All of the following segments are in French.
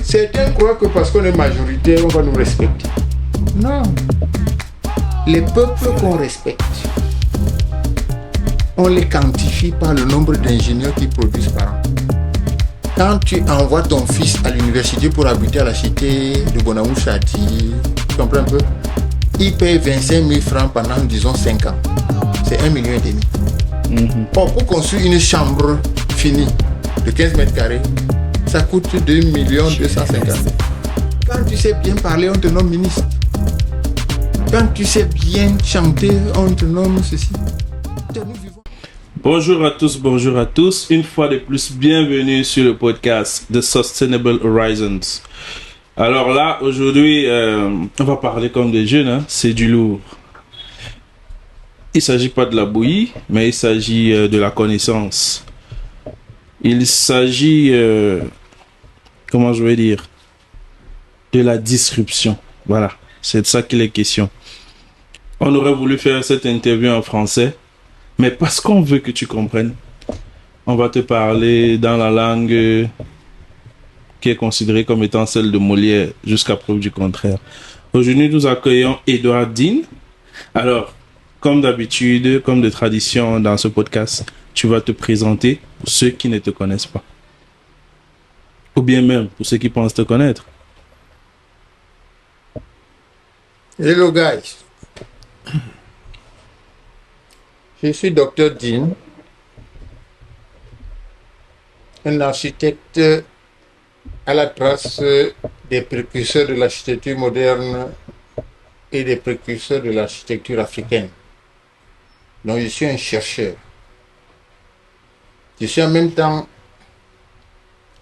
Certains croient que parce qu'on est majoritaire, on va nous respecter. Non. Les peuples qu'on respecte, on les quantifie par le nombre d'ingénieurs qu'ils produisent par an. Quand tu envoies ton fils à l'université pour habiter à la cité de Bonaou-Chati, tu comprends un peu? Il paye 25 000 francs pendant, disons, 5 ans. C'est 1,5 million. Or, pour construire une chambre finie de 15 mètres carrés, ça coûte 2 250 000. Quand tu sais bien parler, on te nomme ministre. Quand tu sais bien chanter, on te nomme ceci. Bonjour à tous. Une fois de plus, bienvenue sur le podcast de Sustainable Horizons. Alors là, aujourd'hui, on va parler comme des jeunes, hein? C'est du lourd. Il ne s'agit pas de la bouillie, mais il s'agit de la connaissance. Il s'agit, comment je vais dire, de la disruption. Voilà, c'est de ça qu'il est question. On aurait voulu faire cette interview en français, mais parce qu'on veut que tu comprennes, on va te parler dans la langue qui est considérée comme étant celle de Molière, jusqu'à preuve du contraire. Aujourd'hui, nous accueillons Edouard Dean. Alors, comme d'habitude, comme de tradition dans ce podcast, tu vas te présenter pour ceux qui ne te connaissent pas. Ou bien même pour ceux qui pensent te connaître. Hello guys. Je suis Dr Dean, un architecte à la trace des précurseurs de l'architecture moderne et des précurseurs de l'architecture africaine. Donc je suis un chercheur. Je suis en même temps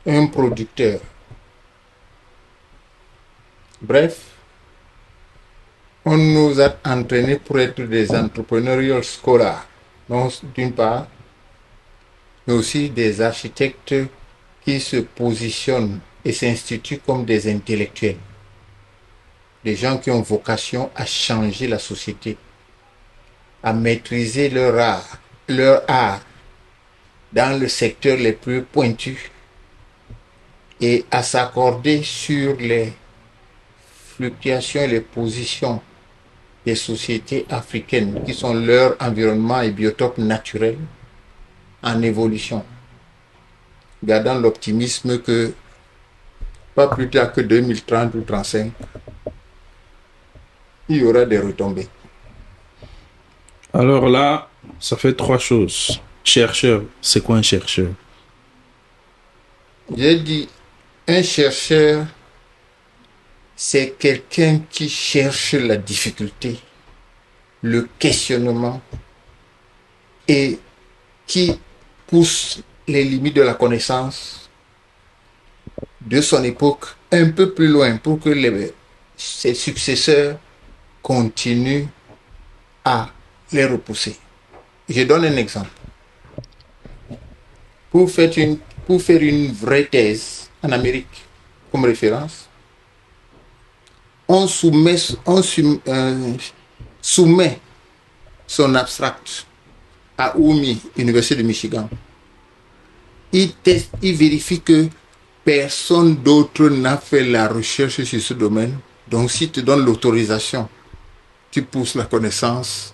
un producteur. Bref, on nous a entraînés pour être des entrepreneurial scholars, donc d'une part, mais aussi des architectes qui se positionnent et s'instituent comme des intellectuels, des gens qui ont vocation à changer la société, à maîtriser leur art dans le secteur les plus pointus et à s'accorder sur les fluctuations et les positions des sociétés africaines qui sont leur environnement et biotope naturel en évolution, gardant l'optimisme que pas plus tard que 2030 ou 2035, il y aura des retombées. Alors là, ça fait 3 choses. Chercheur, c'est quoi un chercheur? J'ai dit, un chercheur, c'est quelqu'un qui cherche la difficulté, le questionnement et qui pousse les limites de la connaissance de son époque un peu plus loin pour que ses successeurs continuent à les repousser. Je donne un exemple. Pour faire une vraie thèse en Amérique comme référence, on soumet son abstract à UMI, Université de Michigan. Il vérifie que personne d'autre n'a fait la recherche sur ce domaine. Donc, s'il te donne l'autorisation, tu pousses la connaissance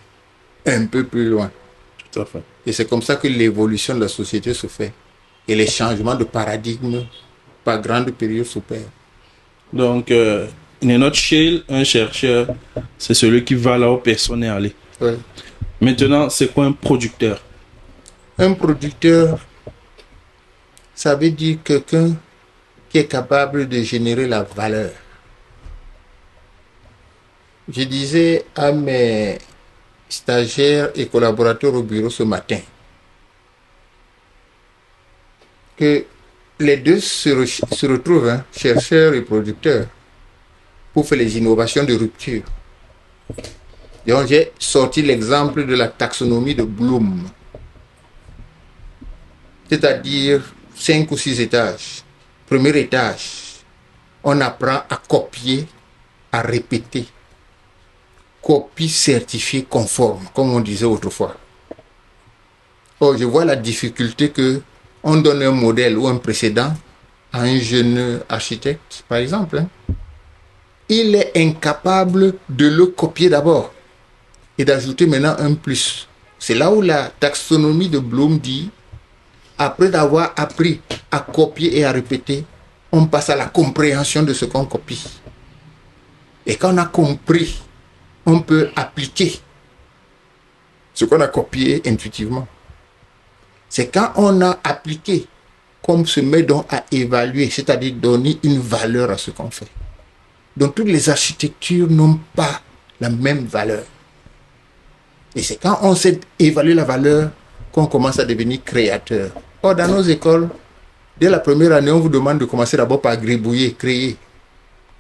un peu plus loin. Tout à fait. Et c'est comme ça que l'évolution de la société se fait. Et les changements de paradigme par grande période s'opèrent. Donc, in a nutshell, un chercheur, c'est celui qui va là où personne n'est allé. Oui. Maintenant, c'est quoi un producteur? Un producteur, ça veut dire quelqu'un qui est capable de générer la valeur. Je disais à mes stagiaires et collaborateurs au bureau ce matin que les deux se retrouvent, hein, chercheurs et producteurs, pour faire les innovations de rupture. Donc j'ai sorti l'exemple de la taxonomie de Bloom, c'est-à-dire 5 ou 6 étages. Premier étage, on apprend à copier, à répéter. Copie certifiée conforme, comme on disait autrefois. Or, je vois la difficulté que on donne un modèle ou un précédent à un jeune architecte, par exemple, hein, il est incapable de le copier d'abord et d'ajouter maintenant un plus. C'est là où la taxonomie de Bloom dit, après avoir appris à copier et à répéter, on passe à la compréhension de ce qu'on copie. Et quand on a compris, on peut appliquer ce qu'on a copié intuitivement. C'est quand on a appliqué qu'on se met donc à évaluer, c'est-à-dire donner une valeur à ce qu'on fait. Donc toutes les architectures n'ont pas la même valeur. Et c'est quand on sait évaluer la valeur qu'on commence à devenir créateur. Or, dans nos écoles, dès la première année, on vous demande de commencer d'abord par gribouiller, créer.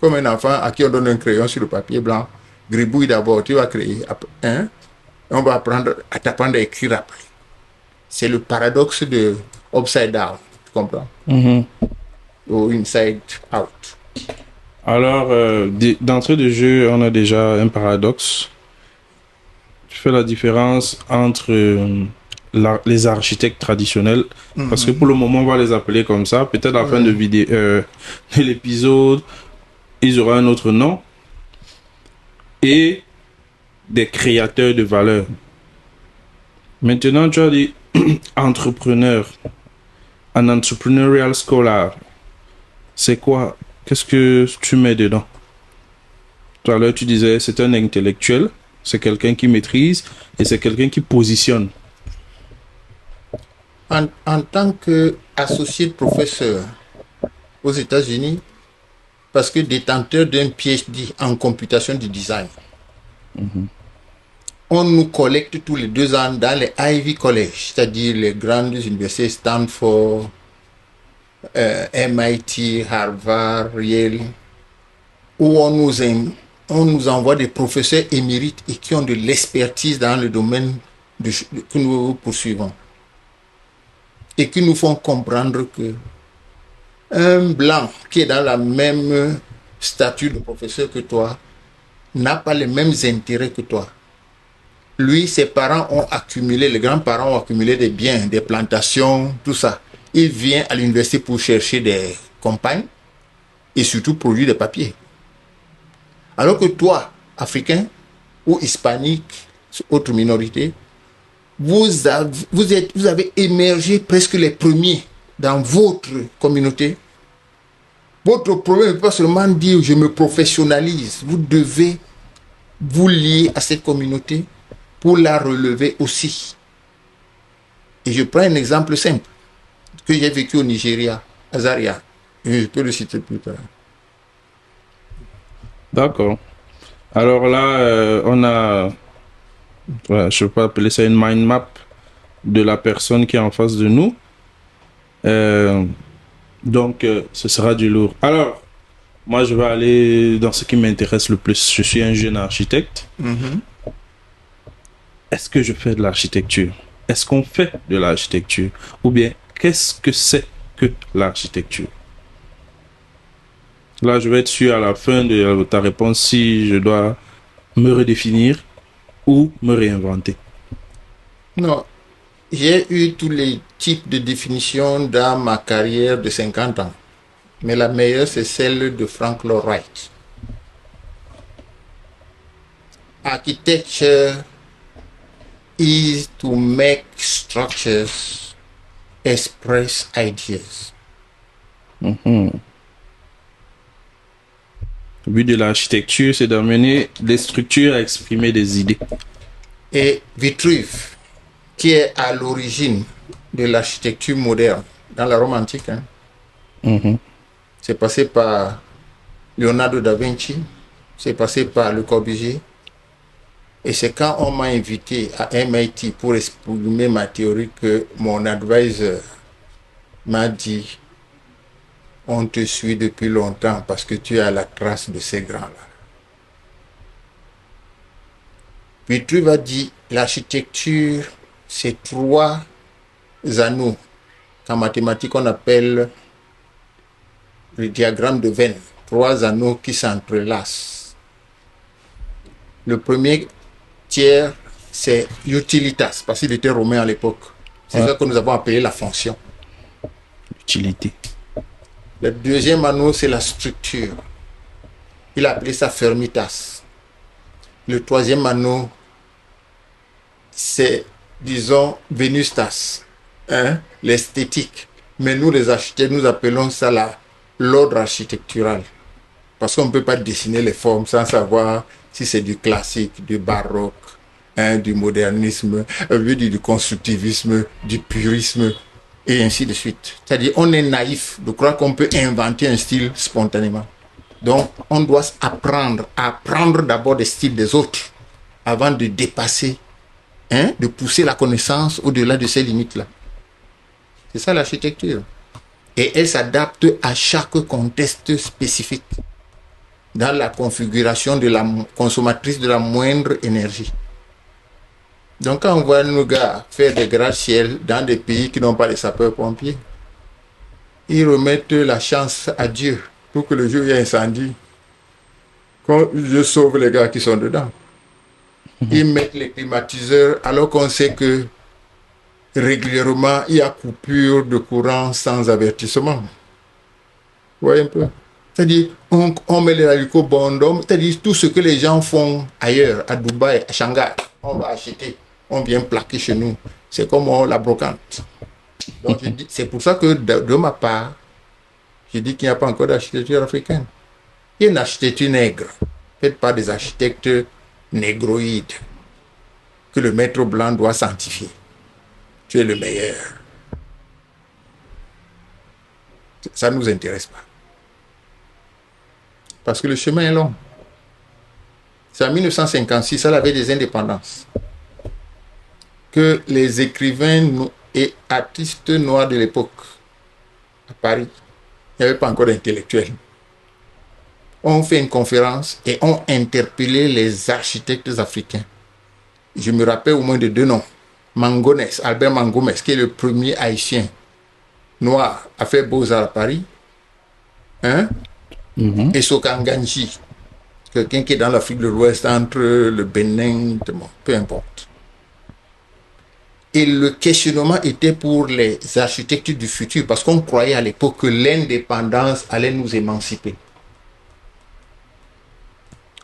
Comme un enfant à qui on donne un crayon sur le papier blanc, gribouille d'abord, tu vas créer. Hein? On va apprendre à t'apprendre à écrire après. C'est le paradoxe de upside down, tu comprends? Ou inside out. Alors, d'entrée de jeu, on a déjà un paradoxe. Tu fais la différence entre les architectes traditionnels, parce que pour le moment, on va les appeler comme ça. Peut-être à la fin de l'épisode, ils auront un autre nom. Et des créateurs de valeur. Maintenant, tu as dit entrepreneur, un entrepreneurial scholar. C'est quoi? Qu'est-ce que tu mets dedans? Tout à l'heure, tu disais c'est un intellectuel, c'est quelqu'un qui maîtrise et c'est quelqu'un qui positionne. En tant qu'associé de professeur aux États-Unis, parce que détenteur d'un PhD en computation du design, on nous collecte tous les 2 ans dans les Ivy College, c'est-à-dire les grandes universités Stanford, MIT, Harvard, Yale, où on nous envoie des professeurs émérites et qui ont de l'expertise dans le domaine que nous poursuivons. Et qui nous font comprendre que un blanc qui est dans la même statut de professeur que toi n'a pas les mêmes intérêts que toi. Lui, ses parents ont accumulé, les grands-parents ont accumulé des biens, des plantations, tout ça. Il vient à l'université pour chercher des compagnes et surtout produire des papiers. Alors que toi, Africain ou Hispanique, autre minorité, vous avez émergé presque les premiers dans votre communauté. Votre problème n'est pas seulement dire je me professionnalise. Vous devez vous lier à cette communauté pour la relever aussi. Et je prends un exemple simple que j'ai vécu au Nigeria, à Zaria. Je peux le citer plus tard. D'accord. Alors là, on a, voilà, je ne peux pas appeler ça une mind map de la personne qui est en face de nous. Donc, ce sera du lourd. Alors, moi, je vais aller dans ce qui m'intéresse le plus. Je suis un jeune architecte. Est-ce que je fais de l'architecture? Est-ce qu'on fait de l'architecture? Ou bien, qu'est-ce que c'est que l'architecture? Là, je vais être sûr à la fin de ta réponse si je dois me redéfinir ou me réinventer. Non, j'ai eu tous les types de définitions dans ma carrière de 50 ans. Mais la meilleure, c'est celle de Frank Lloyd Wright. Architecture is to make structures express ideas. Le but de l'architecture, c'est d'amener des structures à exprimer des idées. Et Vitruve, qui est à l'origine de l'architecture moderne, dans la Rome antique, c'est passé par Leonardo da Vinci, c'est passé par Le Corbusier. Et c'est quand on m'a invité à MIT pour exprimer ma théorie que mon advisor m'a dit: on te suit depuis longtemps parce que tu as la trace de ces grands-là. Puis tu vas dire, l'architecture, c'est 3 anneaux qu'en mathématiques on appelle le diagramme de Venn. 3 anneaux qui s'entrelacent. Le premier tiers, c'est utilitas, parce qu'il était romain à l'époque. C'est ça que nous avons appelé la fonction. Utilité. Le deuxième anneau, c'est la structure. Il a appelé ça fermitas. Le troisième anneau, c'est, disons, venustas, hein, l'esthétique. Mais nous, les architectes, nous appelons ça l'ordre architectural. Parce qu'on ne peut pas dessiner les formes sans savoir si c'est du classique, du baroque, hein, du modernisme, du constructivisme, du purisme, et ainsi de suite. C'est-à-dire, on est naïf de croire qu'on peut inventer un style spontanément. Donc, on doit apprendre à apprendre d'abord des styles des autres avant de dépasser, hein, de pousser la connaissance au-delà de ces limites-là. C'est ça l'architecture. Et elle s'adapte à chaque contexte spécifique dans la configuration de la consommatrice de la moindre énergie. Donc, quand on voit nos gars faire des gratte-ciel dans des pays qui n'ont pas de sapeurs-pompiers, ils remettent la chance à Dieu pour que le jour il y ait incendie, quand Dieu sauve les gars qui sont dedans. Ils mettent les climatiseurs alors qu'on sait que régulièrement il y a coupure de courant sans avertissement. Vous voyez un peu? C'est-à-dire, on met les haricots Bondom, c'est-à-dire tout ce que les gens font ailleurs, à Dubaï, à Shanghai, on va acheter, on vient plaquer chez nous. C'est comme la brocante. Donc, c'est pour ça que de ma part, je dis qu'il n'y a pas encore d'architecture africaine. Il y a une architecture nègre, faite par des architectes négroïdes, que le maître blanc doit sanctifier. Tu es le meilleur. Ça ne nous intéresse pas. Parce que le chemin est long. C'est en 1956, à la veille des indépendances, que les écrivains et artistes noirs de l'époque, à Paris, il n'y avait pas encore d'intellectuels, ont fait une conférence et ont interpellé les architectes africains. Je me rappelle au moins de deux noms. Mangonès, Albert Mangonès, qui est le premier haïtien noir à faire Beaux-Arts à Paris. Hein? Et Sokanganji, quelqu'un qui est dans l'Afrique de l'Ouest, entre le Bénin, peu importe. Et le questionnement était pour les architectes du futur, parce qu'on croyait à l'époque que l'indépendance allait nous émanciper.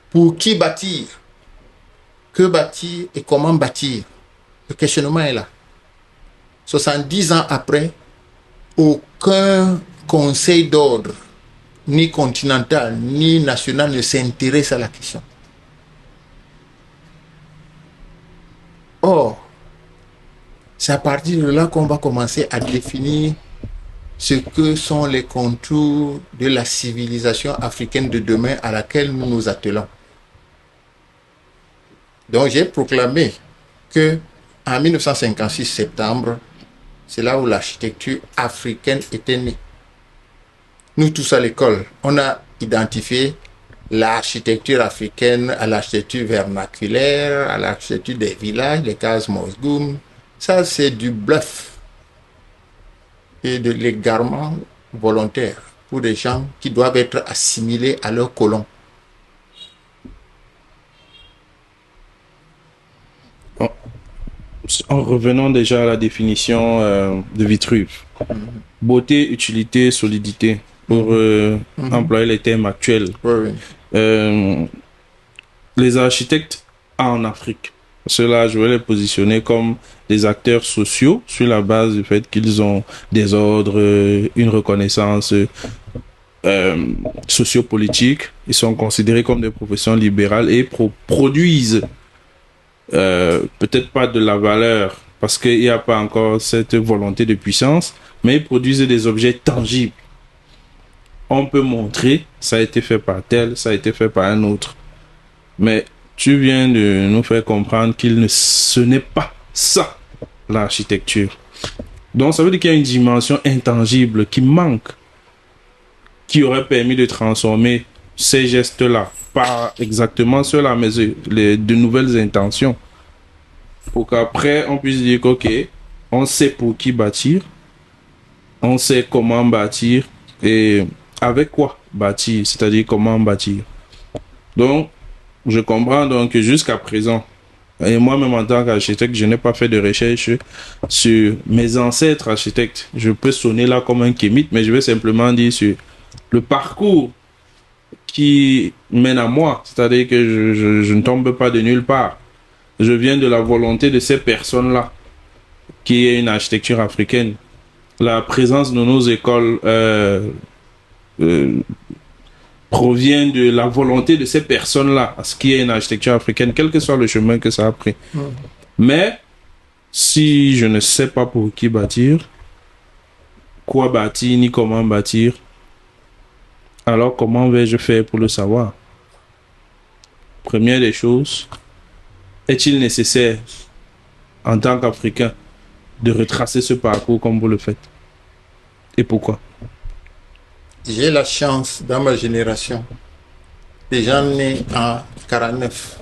Pour qui bâtir? Que bâtir et comment bâtir? Le questionnement est là. 70 ans après, aucun conseil d'ordre, ni continental, ni national, ne s'intéresse à la question. Or, c'est à partir de là qu'on va commencer à définir ce que sont les contours de la civilisation africaine de demain à laquelle nous nous attelons. Donc, j'ai proclamé que en 1956 septembre, c'est là où l'architecture africaine était née. Nous tous à l'école, on a identifié l'architecture africaine à l'architecture vernaculaire, à l'architecture des villages, les cases Mosgoum. Ça, c'est du bluff et de l'égarement volontaire pour des gens qui doivent être assimilés à leurs colons. En revenant déjà à la définition de Vitruve, beauté, utilité, solidité, pour employer les termes actuels. Oui. Les architectes en Afrique, ceux-là, je vais les positionner comme des acteurs sociaux sur la base du fait qu'ils ont des ordres, une reconnaissance sociopolitique. Ils sont considérés comme des professions libérales et produisent peut-être pas de la valeur parce qu'il n'y a pas encore cette volonté de puissance, mais ils produisent des objets tangibles. On peut montrer, ça a été fait par tel, ça a été fait par un autre. Mais tu viens de nous faire comprendre ce n'est pas ça, l'architecture. Donc ça veut dire qu'il y a une dimension intangible qui manque, qui aurait permis de transformer ces gestes-là, pas exactement cela, mais de nouvelles intentions. Pour qu'après, on puisse dire qu'ok, on sait pour qui bâtir, on sait comment bâtir et avec quoi bâtir, c'est-à-dire comment bâtir. Donc, je comprends donc que jusqu'à présent, et moi-même en tant qu'architecte, je n'ai pas fait de recherche sur mes ancêtres architectes. Je peux sonner là comme un kémite, mais je vais simplement dire sur le parcours qui mène à moi, c'est-à-dire que je ne tombe pas de nulle part. Je viens de la volonté de ces personnes-là, qui est une architecture africaine. La présence de nos écoles provient de la volonté de ces personnes-là, à ce qui est une architecture africaine, quel que soit le chemin que ça a pris. Mais, si je ne sais pas pour qui bâtir, quoi bâtir, ni comment bâtir, alors comment vais-je faire pour le savoir? Première des choses, est-il nécessaire, en tant qu'Africain, de retracer ce parcours comme vous le faites? Et pourquoi? J'ai la chance, dans ma génération, des gens nés en 49,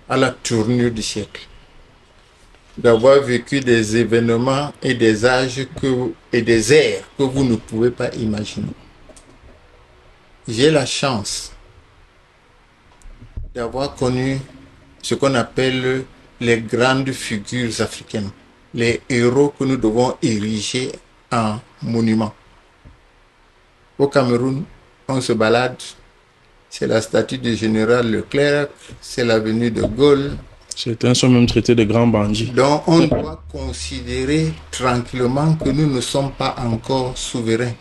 à la tournure du siècle, d'avoir vécu des événements et des âges et des ères que vous ne pouvez pas imaginer. J'ai la chance d'avoir connu ce qu'on appelle les grandes figures africaines, les héros que nous devons ériger en monuments. Au Cameroun, on se balade, c'est la statue du général Leclerc, c'est l'avenue de Gaulle. Certains sont même traités de grands bandits. Donc on doit considérer tranquillement que nous ne sommes pas encore souverains.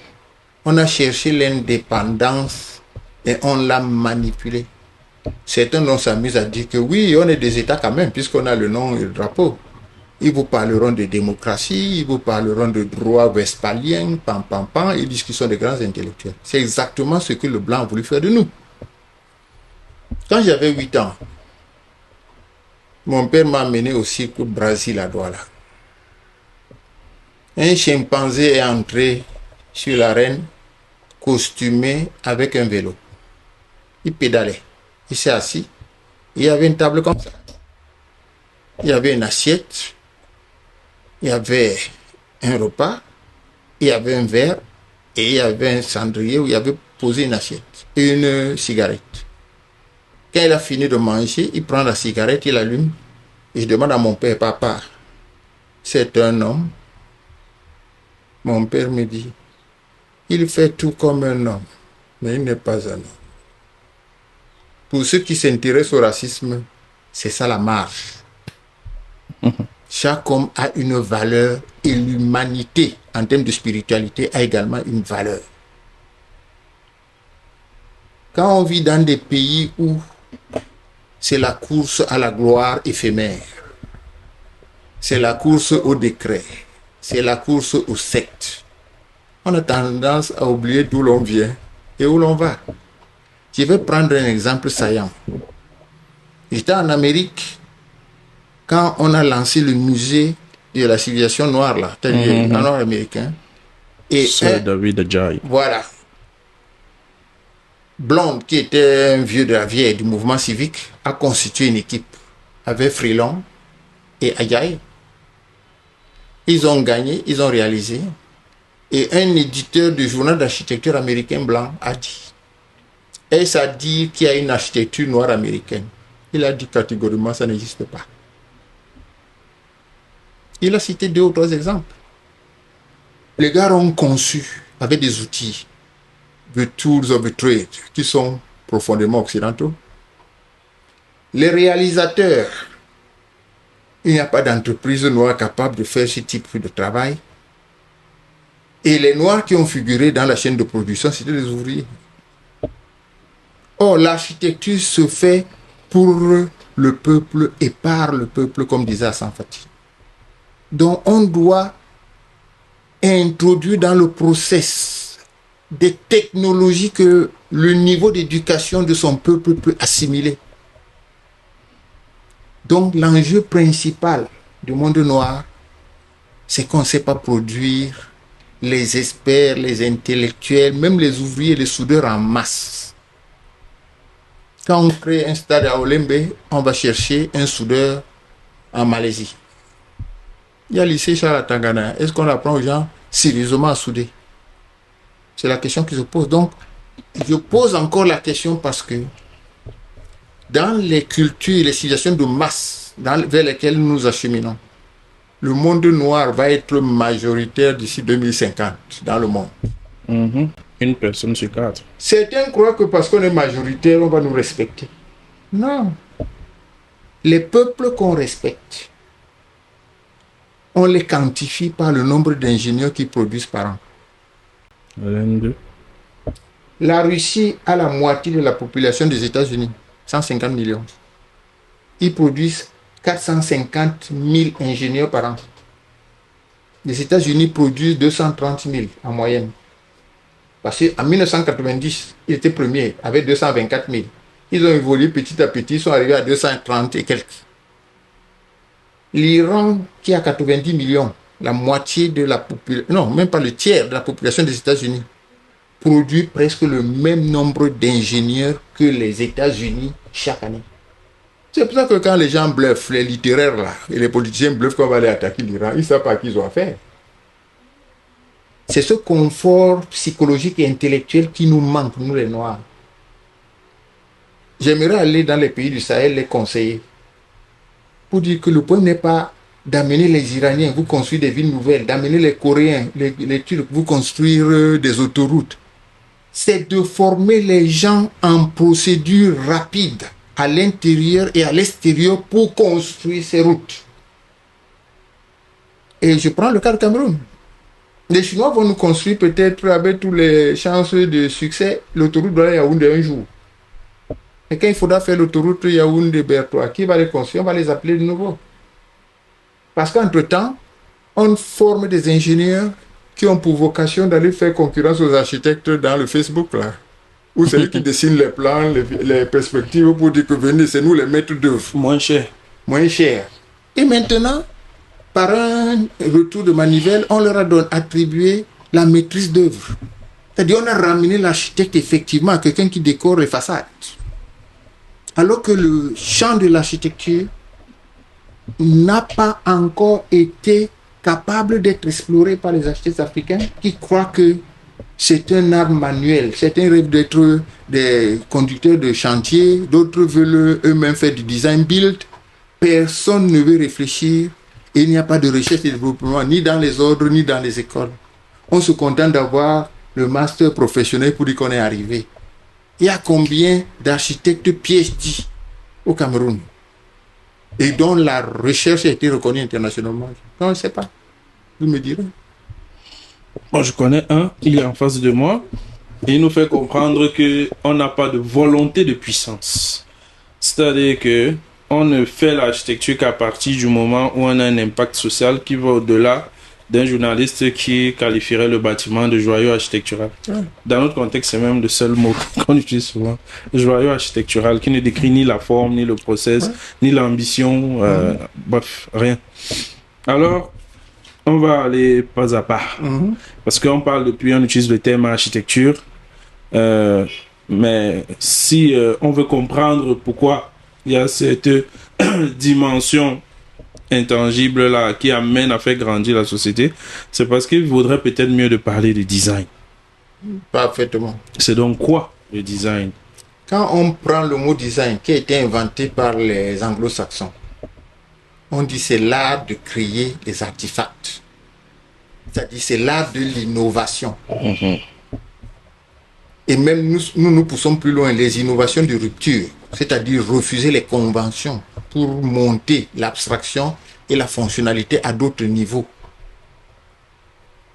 On a cherché l'indépendance et on l'a manipulée. Certains on s'amuse à dire que oui, on est des États quand même, puisqu'on a le nom et le drapeau. Ils vous parleront de démocratie, ils vous parleront de droits westphaliens, ils disent qu'ils sont des grands intellectuels. C'est exactement ce que le blanc a voulu faire de nous. Quand j'avais 8 ans, mon père m'a amené au cirque Brésil à Douala. Un chimpanzé est entré sur l'arène, costumé avec un vélo. Il pédalait. Il s'est assis. Il y avait une table comme ça. Il y avait une assiette. Il y avait un repas. Il y avait un verre. Et il y avait un cendrier où il y avait posé une assiette et une cigarette. Quand il a fini de manger, il prend la cigarette, il allume. Et je demande à mon père, papa, c'est un homme? Mon père me dit, il fait tout comme un homme, mais il n'est pas un homme. Pour ceux qui s'intéressent au racisme, c'est ça la marge. Chaque homme a une valeur et l'humanité, en termes de spiritualité, a également une valeur. Quand on vit dans des pays où c'est la course à la gloire éphémère, c'est la course au décret, c'est la course aux sectes, on a tendance à oublier d'où l'on vient et où l'on va. Je vais prendre un exemple saillant. J'étais en Amérique quand on a lancé le musée de la civilisation noire, là, c'est-à-dire nord-américain. Et David Adjaye. Voilà. Blonde, qui était un vieux de la vieille du mouvement civique, a constitué une équipe avec Freelon et Adjaye. Ils ont gagné, ils ont réalisé. Et un éditeur du journal d'architecture américain blanc a dit, est-ce à dire qu'il y a une architecture noire américaine? Il a dit catégoriquement, ça n'existe pas. Il a cité 2 ou 3 exemples. Les gars ont conçu avec des outils, the tools of the trade, qui sont profondément occidentaux. Les réalisateurs, il n'y a pas d'entreprise noire capable de faire ce type de travail. Et les noirs qui ont figuré dans la chaîne de production, c'était des ouvriers. Or, l'architecture se fait pour le peuple et par le peuple, comme disait Hassan Fatih. Donc, on doit introduire dans le process des technologies que le niveau d'éducation de son peuple peut assimiler. Donc, l'enjeu principal du monde noir, c'est qu'on ne sait pas produire les experts, les intellectuels, même les ouvriers, les soudeurs en masse. Quand on crée un stade à Olembe, on va chercher un soudeur en Malaisie. Il y a le lycée Charles Tangana. Est-ce qu'on apprend aux gens sérieusement à souder? C'est la question qui se pose. Donc, je pose encore la question parce que dans les cultures et les civilisations de masse vers lesquelles nous nous acheminons, le monde noir va être majoritaire d'ici 2050 dans le monde. Une personne sur 4. Certains croient que parce qu'on est majoritaire, on va nous respecter. Non. Les peuples qu'on respecte, on les quantifie par le nombre d'ingénieurs qu'ils produisent par an. L'un, deux. La Russie a la moitié de la population des États-Unis, 150 millions. Ils produisent 450 000 ingénieurs par an. Les États-Unis produisent 230 000 en moyenne. Parce qu'en 1990, ils étaient premiers avec 224 000. Ils ont évolué petit à petit, ils sont arrivés à 230 et quelques. L'Iran, qui a 90 millions, la moitié de la population, non, même pas le tiers de la population des États-Unis, produit presque le même nombre d'ingénieurs que les États-Unis chaque année. C'est pour ça que quand les gens bluffent, les littéraires là, et les politiciens bluffent qu'on va aller attaquer l'Iran, ils ne savent pas qu'ils ont affaire. C'est ce confort psychologique et intellectuel qui nous manque, nous les Noirs. J'aimerais aller dans les pays du Sahel les conseiller pour dire que le point n'est pas d'amener les Iraniens, vous construire des villes nouvelles, d'amener les Coréens, les Turcs, vous construire des autoroutes. C'est de former les gens en procédure rapide à l'intérieur et à l'extérieur pour construire ces routes. Et je prends le cas du Cameroun. Les Chinois vont nous construire peut-être avec toutes les chances de succès l'autoroute de la Yaoundé un jour. Et quand il faudra faire l'autoroute Yaoundé-Bertois, qui va les construire? On va les appeler de nouveau. Parce qu'entre-temps, on forme des ingénieurs qui ont pour vocation d'aller faire concurrence aux architectes dans le Facebook, là. Ou c'est eux qui dessinent les plans, les perspectives pour dire que venez, c'est nous les maîtres d'œuvre. Moins cher. Moins cher. Et maintenant, par un retour de manivelle, on leur a attribué la maîtrise d'œuvre. C'est-à-dire on a ramené l'architecte effectivement à quelqu'un qui décore les façades. Alors que le champ de l'architecture n'a pas encore été capable d'être exploré par les architectes africains qui croient que c'est un art manuel. Certains rêvent d'être des conducteurs de chantier, d'autres veulent eux-mêmes faire du design build. Personne ne veut réfléchir et il n'y a pas de recherche et développement ni dans les ordres ni dans les écoles. On se contente d'avoir le master professionnel pour dire qu'on est arrivé. Il y a combien d'architectes PhD au Cameroun et dont la recherche a été reconnue internationalement? On ne sait pas. Vous me direz. Moi, je connais un, il est en face de moi, et il nous fait comprendre qu'on n'a pas de volonté de puissance. C'est-à-dire que on ne fait l'architecture qu'à partir du moment où on a un impact social qui va au-delà d'un journaliste qui qualifierait le bâtiment de joyau architectural. Dans notre contexte, c'est même le seul mot qu'on utilise souvent. Joyau architectural, qui ne décrit ni la forme, ni le process, ni l'ambition, bref, rien. Alors, on va aller pas à pas. Parce qu'on parle depuis, on utilise le terme architecture. Mais si on veut comprendre pourquoi il y a cette dimension intangible là qui amène à faire grandir la société, c'est parce qu'il vaudrait peut-être mieux de parler de design. Parfaitement. C'est donc quoi le design? Quand on prend le mot design qui a été inventé par les anglo-saxons, on dit c'est l'art de créer des artefacts. C'est-à-dire c'est l'art de l'innovation. Et même nous poussons plus loin, les innovations de rupture, c'est-à-dire refuser les conventions pour monter l'abstraction et la fonctionnalité à d'autres niveaux.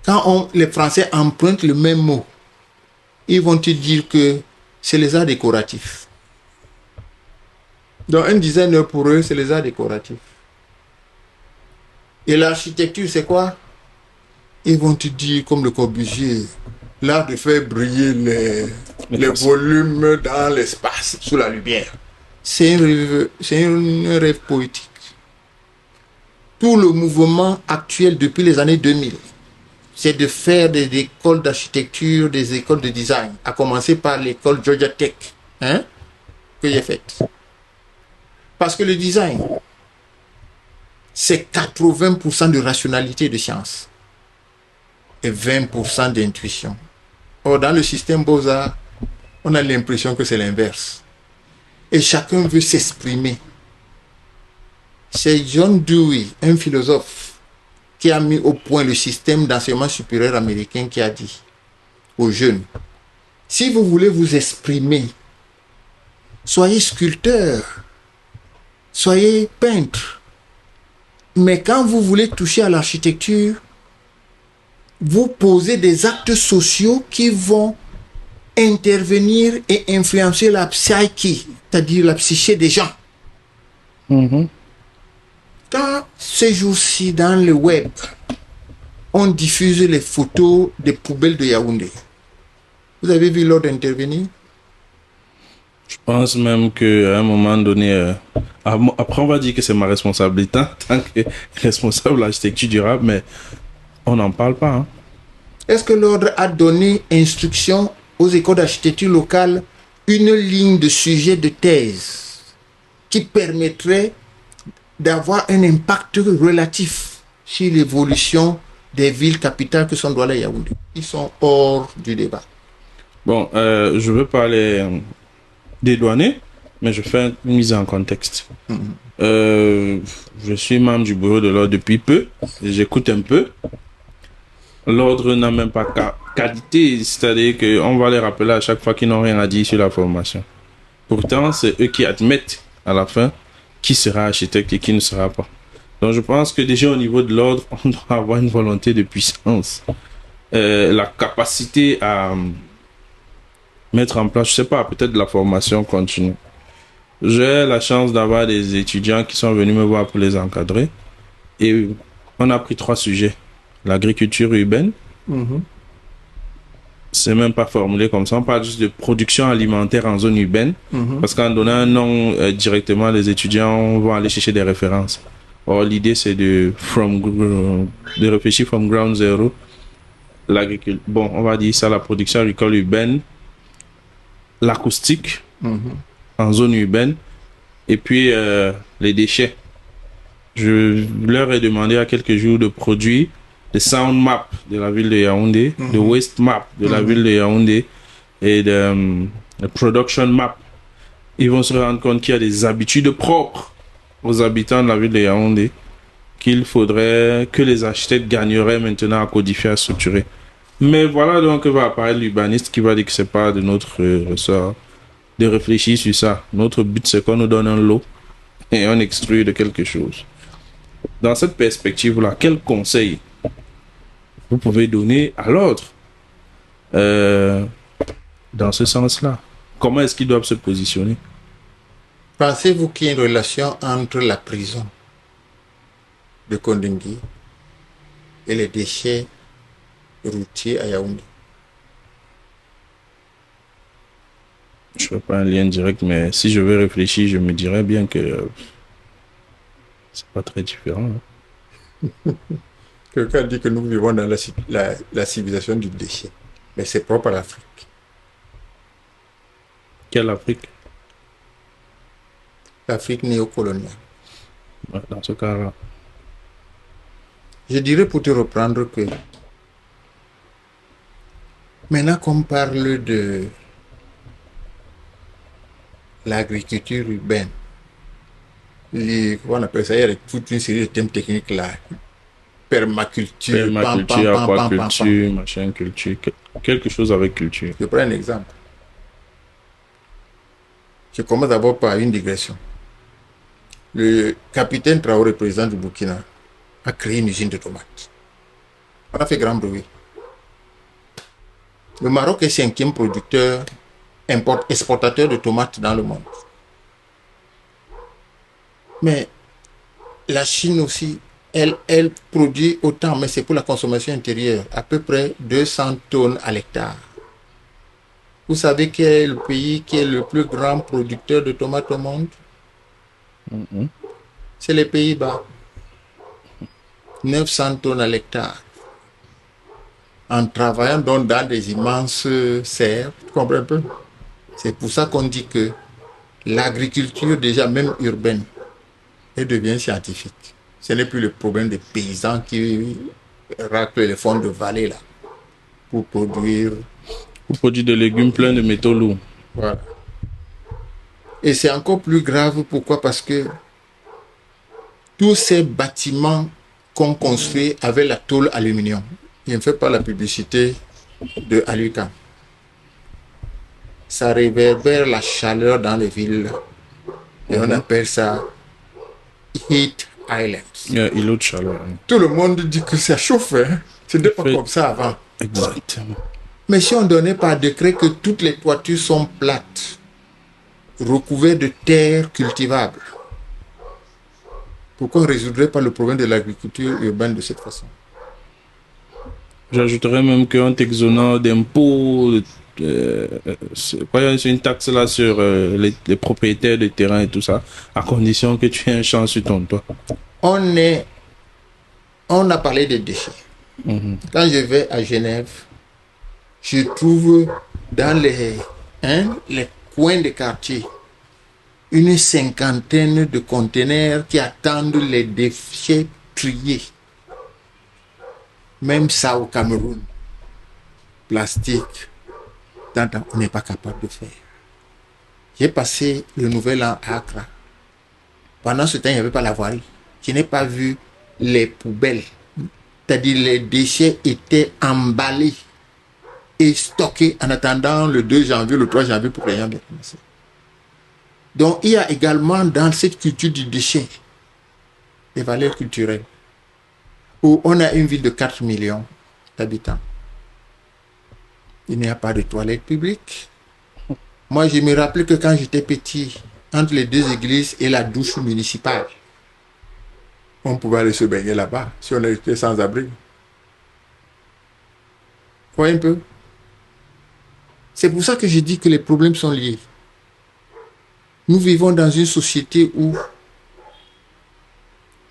Quand les Français empruntent le même mot, ils vont te dire que c'est les arts décoratifs. Donc un designer pour eux, c'est les arts décoratifs. Et l'architecture, c'est quoi? Ils vont te dire, comme le Corbusier, l'art de faire briller les volumes dans l'espace, sous la lumière. C'est un rêve poétique. Tout le mouvement actuel depuis les années 2000, c'est de faire des écoles d'architecture, des écoles de design, à commencer par l'école Georgia Tech, que j'ai faite. Parce que le design, c'est 80% de rationalité et de science et 20% d'intuition. Or, dans le système Beaux-Arts, on a l'impression que c'est l'inverse. Et chacun veut s'exprimer. C'est John Dewey, un philosophe, qui a mis au point le système d'enseignement supérieur américain qui a dit aux jeunes, Si vous voulez vous exprimer, soyez sculpteur, soyez peintre. Mais quand vous voulez toucher à l'architecture, vous posez des actes sociaux qui vont intervenir et influencer la psyché, c'est-à-dire la psyché des gens. Quand ces jours-ci, dans le web, on diffuse les photos des poubelles de Yaoundé, vous avez vu l'ordre d'intervenir? Je pense même qu'à un moment donné, après on va dire que c'est ma responsabilité en tant que responsable de l'architecture durable, mais on n'en parle pas. Hein. Est-ce que l'ordre a donné instruction aux écoles d'architecture locales une ligne de sujet de thèse qui permettrait d'avoir un impact relatif sur l'évolution des villes capitales que sont Douala et Yaoundé? Ils sont hors du débat. Bon, je veux parler des douaniers, mais je fais une mise en contexte. Je suis membre du bureau de l'ordre depuis peu, et j'écoute un peu. L'ordre n'a même pas qualité, c'est-à-dire qu'on va les rappeler à chaque fois qu'ils n'ont rien à dire sur la formation. Pourtant, c'est eux qui admettent à la fin qui sera architecte et qui ne sera pas. Donc je pense que déjà au niveau de l'ordre, on doit avoir une volonté de puissance. La capacité à mettre en place, je sais pas, peut-être de la formation continue. J'ai la chance d'avoir des étudiants qui sont venus me voir pour les encadrer. Et on a pris 3 sujets. L'agriculture urbaine. C'est même pas formulé comme ça. On parle juste de production alimentaire en zone urbaine. Parce qu'en donnant un nom directement, les étudiants vont aller chercher des références. Or, l'idée, c'est de réfléchir from ground zero. L'agriculture, bon, on va dire ça, la production agricole urbaine, l'acoustique en zone urbaine, et puis les déchets. Je leur ai demandé à quelques jours de produire des sound maps de la ville de Yaoundé, de waste map de la ville de Yaoundé et de production map. Ils vont se rendre compte qu'il y a des habitudes propres aux habitants de la ville de Yaoundé qu'il faudrait que les architectes gagneraient maintenant à codifier, à structurer. Mais voilà donc va apparaître l'urbaniste qui va dire que c'est pas de notre ressort de réfléchir sur ça. Notre but c'est qu'on nous donne un lot et on extruit de quelque chose. Dans cette perspective-là, quel conseil vous pouvez donner à l'ordre dans ce sens-là? Comment est-ce qu'ils doivent se positionner? Pensez-vous qu'il y a une relation entre la prison de Kondingui et les déchets routiers à Yaoundé? Je ne fais pas un lien direct, mais si je veux réfléchir, je me dirais bien que c'est pas très différent. Hein. Quelqu'un dit que nous vivons dans la civilisation du déchet. Mais c'est propre à l'Afrique. Quelle Afrique? L'Afrique néocoloniale. Dans ce cas-là. Je dirais pour te reprendre que maintenant qu'on parle de l'agriculture urbaine, on appelle ça, il y a toute une série de thèmes techniques là. Permaculture, aquaculture, machin, culture, quelque chose avec culture. Je prends un exemple. Je commence d'abord par une digression. Le capitaine Traoré, président du Burkina, a créé une usine de tomates. On a fait grand bruit. Le Maroc est 5e producteur, exportateur de tomates dans le monde. Mais la Chine aussi, elle produit autant, mais c'est pour la consommation intérieure, à peu près 200 tonnes à l'hectare. Vous savez quel est le pays qui est le plus grand producteur de tomates au monde? C'est les Pays-Bas. 900 tonnes à l'hectare. En travaillant donc dans des immenses serres, tu comprends un peu? C'est pour ça qu'on dit que l'agriculture, déjà même urbaine, elle devient scientifique. Ce n'est plus le problème des paysans qui raclent les fonds de vallée là, pour produire des légumes pleins de métaux lourds. Voilà. Et c'est encore plus grave, pourquoi? Parce que tous ces bâtiments qu'on construit avec la tôle aluminium, je ne fais pas la publicité de Alucam. ça réverbère la chaleur dans les villes. Et on appelle ça Heat Islands. Îlot de chaleur. Tout le monde dit que ça chauffe. Hein? C'était pas fait- comme ça avant. Exactement. Mais si on donnait par décret que toutes les toitures sont plates, recouvertes de terre cultivable, pourquoi on ne résoudrait pas le problème de l'agriculture urbaine de cette façon? J'ajouterais même qu'en t'exonant d'impôts, c'est une taxe là sur les propriétaires de terrain et tout ça, à condition que tu aies un champ sur ton toit. On a parlé des déchets. Mhm. Quand je vais à Genève, je trouve dans les coins des quartiers une cinquantaine de conteneurs qui attendent les déchets triés. Même ça au Cameroun, plastique, on n'est pas capable de faire. J'ai passé le nouvel an à Accra. Pendant ce temps, il n'y avait pas la voirie. Je n'ai pas vu les poubelles. C'est-à-dire les déchets étaient emballés et stockés en attendant le 2 janvier, le 3 janvier pour que les gens viennent commencer. Donc, il y a également dans cette culture du déchet des valeurs culturelles où on a une ville de 4 millions d'habitants. Il n'y a pas de toilettes publiques. Moi, je me rappelle que quand j'étais petit, entre les deux églises et la douche municipale, on pouvait aller se baigner là-bas si on était sans abri. Voyez un peu? C'est pour ça que je dis que les problèmes sont liés. Nous vivons dans une société où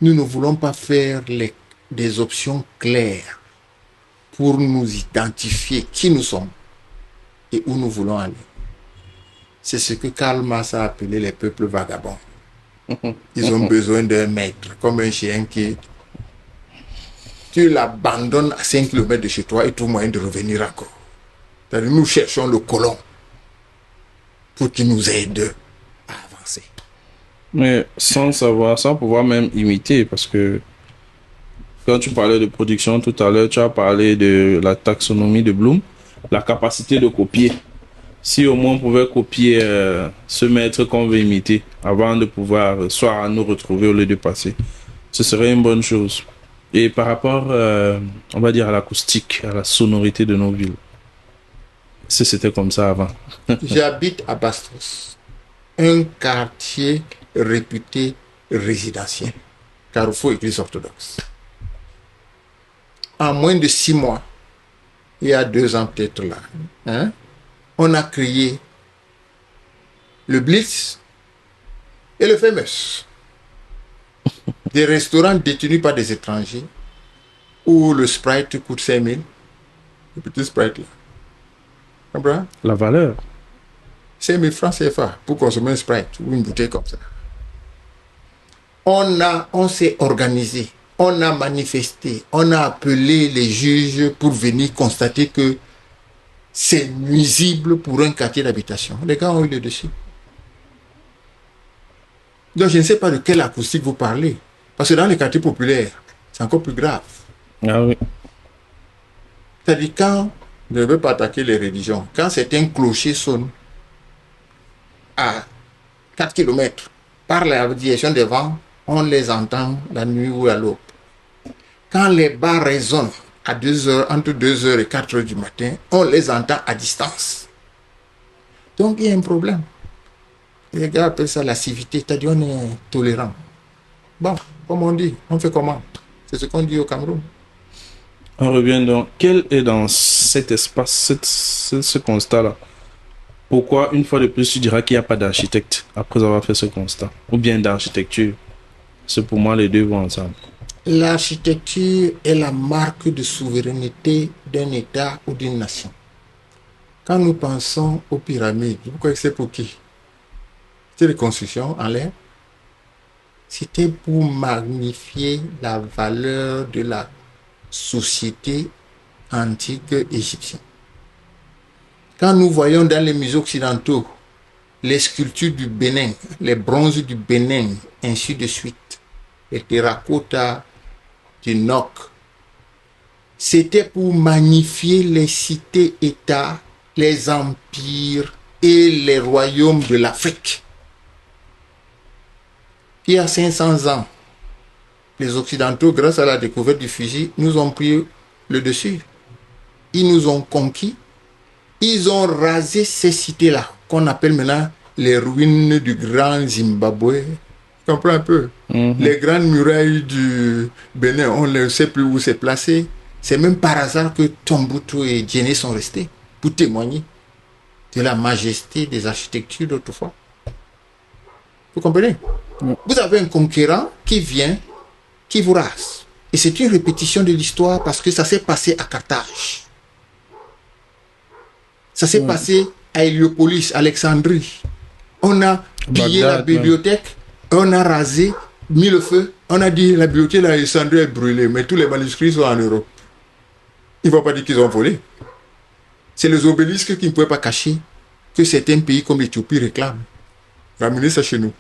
nous ne voulons pas faire des options claires pour nous identifier qui nous sommes et où nous voulons aller. C'est ce que Karl Marx a appelé les peuples vagabonds. Ils ont besoin d'un maître, comme un chien qui... Tu l'abandonnes à 5 km de chez toi et trouves moyen de revenir encore. C'est-à-dire, nous cherchons le colon pour qu'il nous aide à avancer. Mais sans savoir, sans pouvoir même imiter, parce que quand tu parlais de production tout à l'heure, tu as parlé de la taxonomie de Bloom, la capacité de copier. Si au moins on pouvait copier ce maître qu'on veut imiter avant de pouvoir soit nous retrouver au lieu de passer, ce serait une bonne chose. Et par rapport, on va dire, à l'acoustique, à la sonorité de nos villes, si c'était comme ça avant. J'habite à Bastos, un quartier réputé résidentiel, carrefour église orthodoxe. En moins de 6 mois, il y a 2 ans peut-être là, hein, on a créé le Blitz et le Famous. Des restaurants détenus par des étrangers où le Sprite coûte 5 000. Le petit Sprite là. Comprends? La valeur. 5 000 francs CFA pour consommer un Sprite ou une bouteille comme ça. On s'est organisé, on a manifesté, on a appelé les juges pour venir constater que c'est nuisible pour un quartier d'habitation. Les gars ont eu le dessus. Donc je ne sais pas de quelle acoustique vous parlez. Parce que dans les quartiers populaires, c'est encore plus grave. Ah oui. C'est-à-dire quand, je ne veux pas attaquer les religions, quand certains clochers sonnent à 4 km par la direction des vents, on les entend la nuit ou à l'aube. Quand les bars résonnent à 2 heures, entre 2 heures et 4 heures du matin, on les entend à distance. Donc il y a un problème. Les gars appellent ça la civilité, c'est-à-dire on est tolérant. Bon, comme on dit, on fait comment? C'est ce qu'on dit au Cameroun. On revient donc. Quel est dans cet espace, ce constat-là? Pourquoi, une fois de plus, tu diras qu'il n'y a pas d'architecte après avoir fait ce constat? Ou bien d'architecture? C'est pour moi, les deux vont ensemble. L'architecture est la marque de souveraineté d'un État ou d'une nation. Quand nous pensons aux pyramides, vous croyez que c'est pour qui? C'était des constructions en l'air. C'était pour magnifier la valeur de la société antique égyptienne. Quand nous voyons dans les musées occidentaux les sculptures du Bénin, les bronzes du Bénin, ainsi de suite, les terracottas du Noc, c'était pour magnifier les cités-États, les empires et les royaumes de l'Afrique. Il y a 500 ans, les Occidentaux, grâce à la découverte du fusil, nous ont pris le dessus. Ils nous ont conquis. Ils ont rasé ces cités-là, qu'on appelle maintenant les ruines du grand Zimbabwe. Tu comprends un peu? Les grandes murailles du Bénin, on ne sait plus où c'est placé. C'est même par hasard que Tombouctou et Djenné sont restés pour témoigner de la majesté des architectures d'autrefois. Vous comprenez? Vous avez un conquérant qui vient, qui vous rase. Et c'est une répétition de l'histoire parce que ça s'est passé à Carthage. Ça s'est passé à Héliopolis, Alexandrie. On a pillé la bibliothèque, on a rasé, mis le feu, on a dit la bibliothèque d'Alexandrie est brûlée, mais tous les manuscrits sont en Europe. Il ne faut pas dire qu'ils ont volé. C'est les obélisques qui ne pouvaient pas cacher que certains pays comme l'Éthiopie réclament. Ramenez ça chez nous.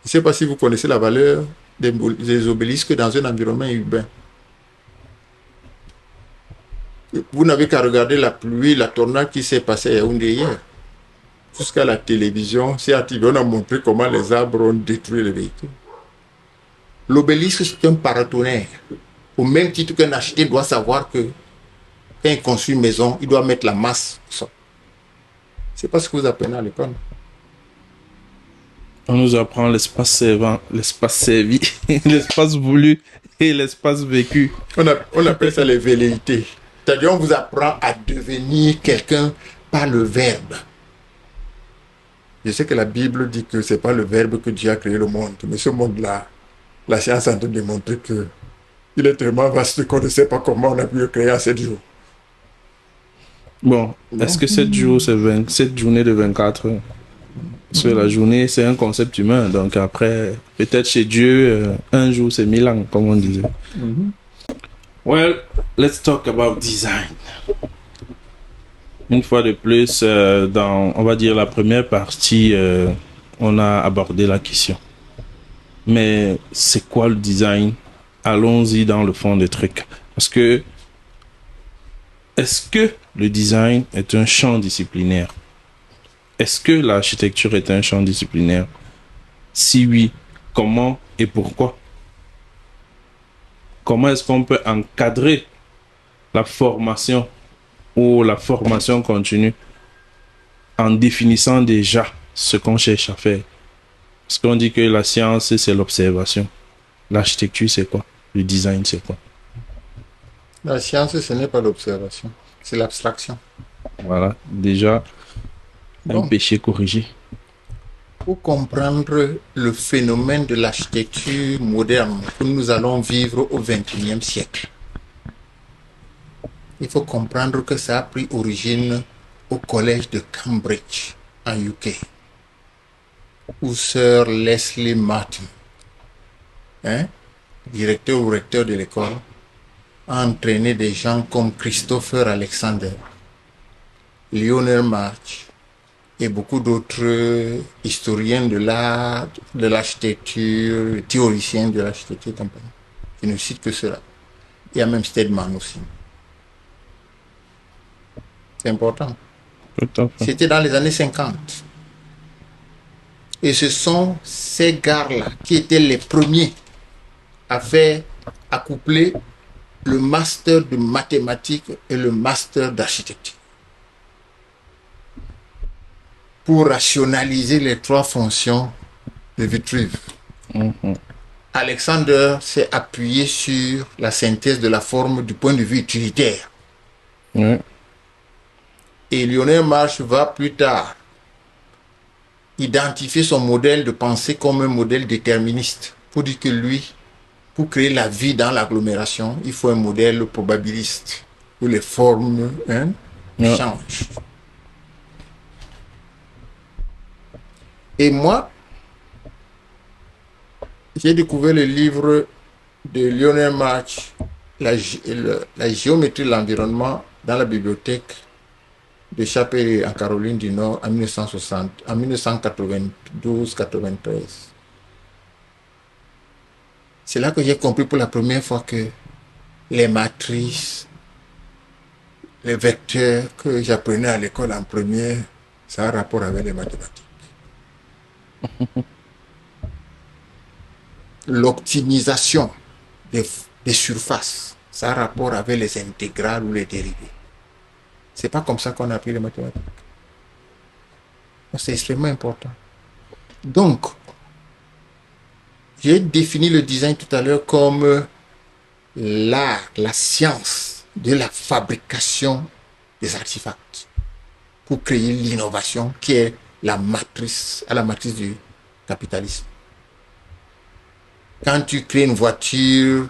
Je ne sais pas si vous connaissez la valeur des obélisques dans un environnement urbain. Vous n'avez qu'à regarder la pluie, la tornade qui s'est passée à Yaoundé hier. Jusqu'à la télévision, c'est activé. On a montré comment les arbres ont détruit les véhicules. L'obélisque, c'est un paratonnerre. Au même titre qu'un architecte doit savoir que quand il construit une maison, il doit mettre la masse. C'est pas ce que vous apprenez à l'école. On nous apprend l'espace servant, l'espace servi, l'espace voulu et l'espace vécu. On appelle ça les velléités. C'est-à-dire on vous apprend à devenir quelqu'un par le verbe. Je sais que la Bible dit que ce n'est pas le verbe que Dieu a créé le monde. Mais ce monde-là, la science est en train de démontrer qu'il est tellement vaste qu'on ne sait pas comment on a pu le créer en 7 jours. Bon, est-ce que 7 jours, c'est 7 journées de 24 heures? Parce que la journée, c'est un concept humain. Donc après, peut-être chez Dieu, un jour, c'est 1000 ans, comme on disait. Well, let's talk about design. Une fois de plus, dans, on va dire, la première partie, on a abordé la question. Mais c'est quoi le design? Allons-y dans le fond des trucs. Parce que, est-ce que le design est un champ disciplinaire? Est-ce que l'architecture est un champ disciplinaire? Si oui, comment et pourquoi? Comment est-ce qu'on peut encadrer la formation ou la formation continue en définissant déjà ce qu'on cherche à faire? Parce qu'on dit que la science, c'est l'observation. L'architecture, c'est quoi? Le design, c'est quoi? La science, ce n'est pas l'observation, c'est l'abstraction. Voilà, déjà, un péché corrigé. Pour comprendre le phénomène de l'architecture moderne que nous allons vivre au XXIe siècle, il faut comprendre que ça a pris origine au collège de Cambridge, en UK, où Sir Leslie Martin, directeur ou recteur de l'école, a entraîné des gens comme Christopher Alexander, Lionel March, et beaucoup d'autres historiens de l'art, de l'architecture, théoriciens de l'architecture campagne. Je ne cite que cela. Il y a même Stedman aussi. C'est important. C'était dans les années 50. Et ce sont ces gars-là qui étaient les premiers à faire accoupler le master de mathématiques et le master d'architecture, pour rationaliser les trois fonctions de Vitruve. Alexander s'est appuyé sur la synthèse de la forme du point de vue utilitaire. Et Lionel March va plus tard identifier son modèle de pensée comme un modèle déterministe, pour dire que lui, pour créer la vie dans l'agglomération, il faut un modèle probabiliste, où les formes changent. Et moi, j'ai découvert le livre de Lionel March, la géométrie de l'environnement, dans la bibliothèque de Chapelle en Caroline du Nord en 1992-93. C'est là que j'ai compris pour la première fois que les matrices, les vecteurs que j'apprenais à l'école en première, Ça a rapport avec les mathématiques. L'optimisation des surfaces, ça a rapport avec les intégrales ou les dérivées. C'est pas comme ça qu'on a appris les mathématiques. C'est extrêmement important. Donc, j'ai défini le design tout à l'heure comme l'art, la science de la fabrication des artefacts pour créer l'innovation qui est la matrice du capitalisme. Quand tu crées une voiture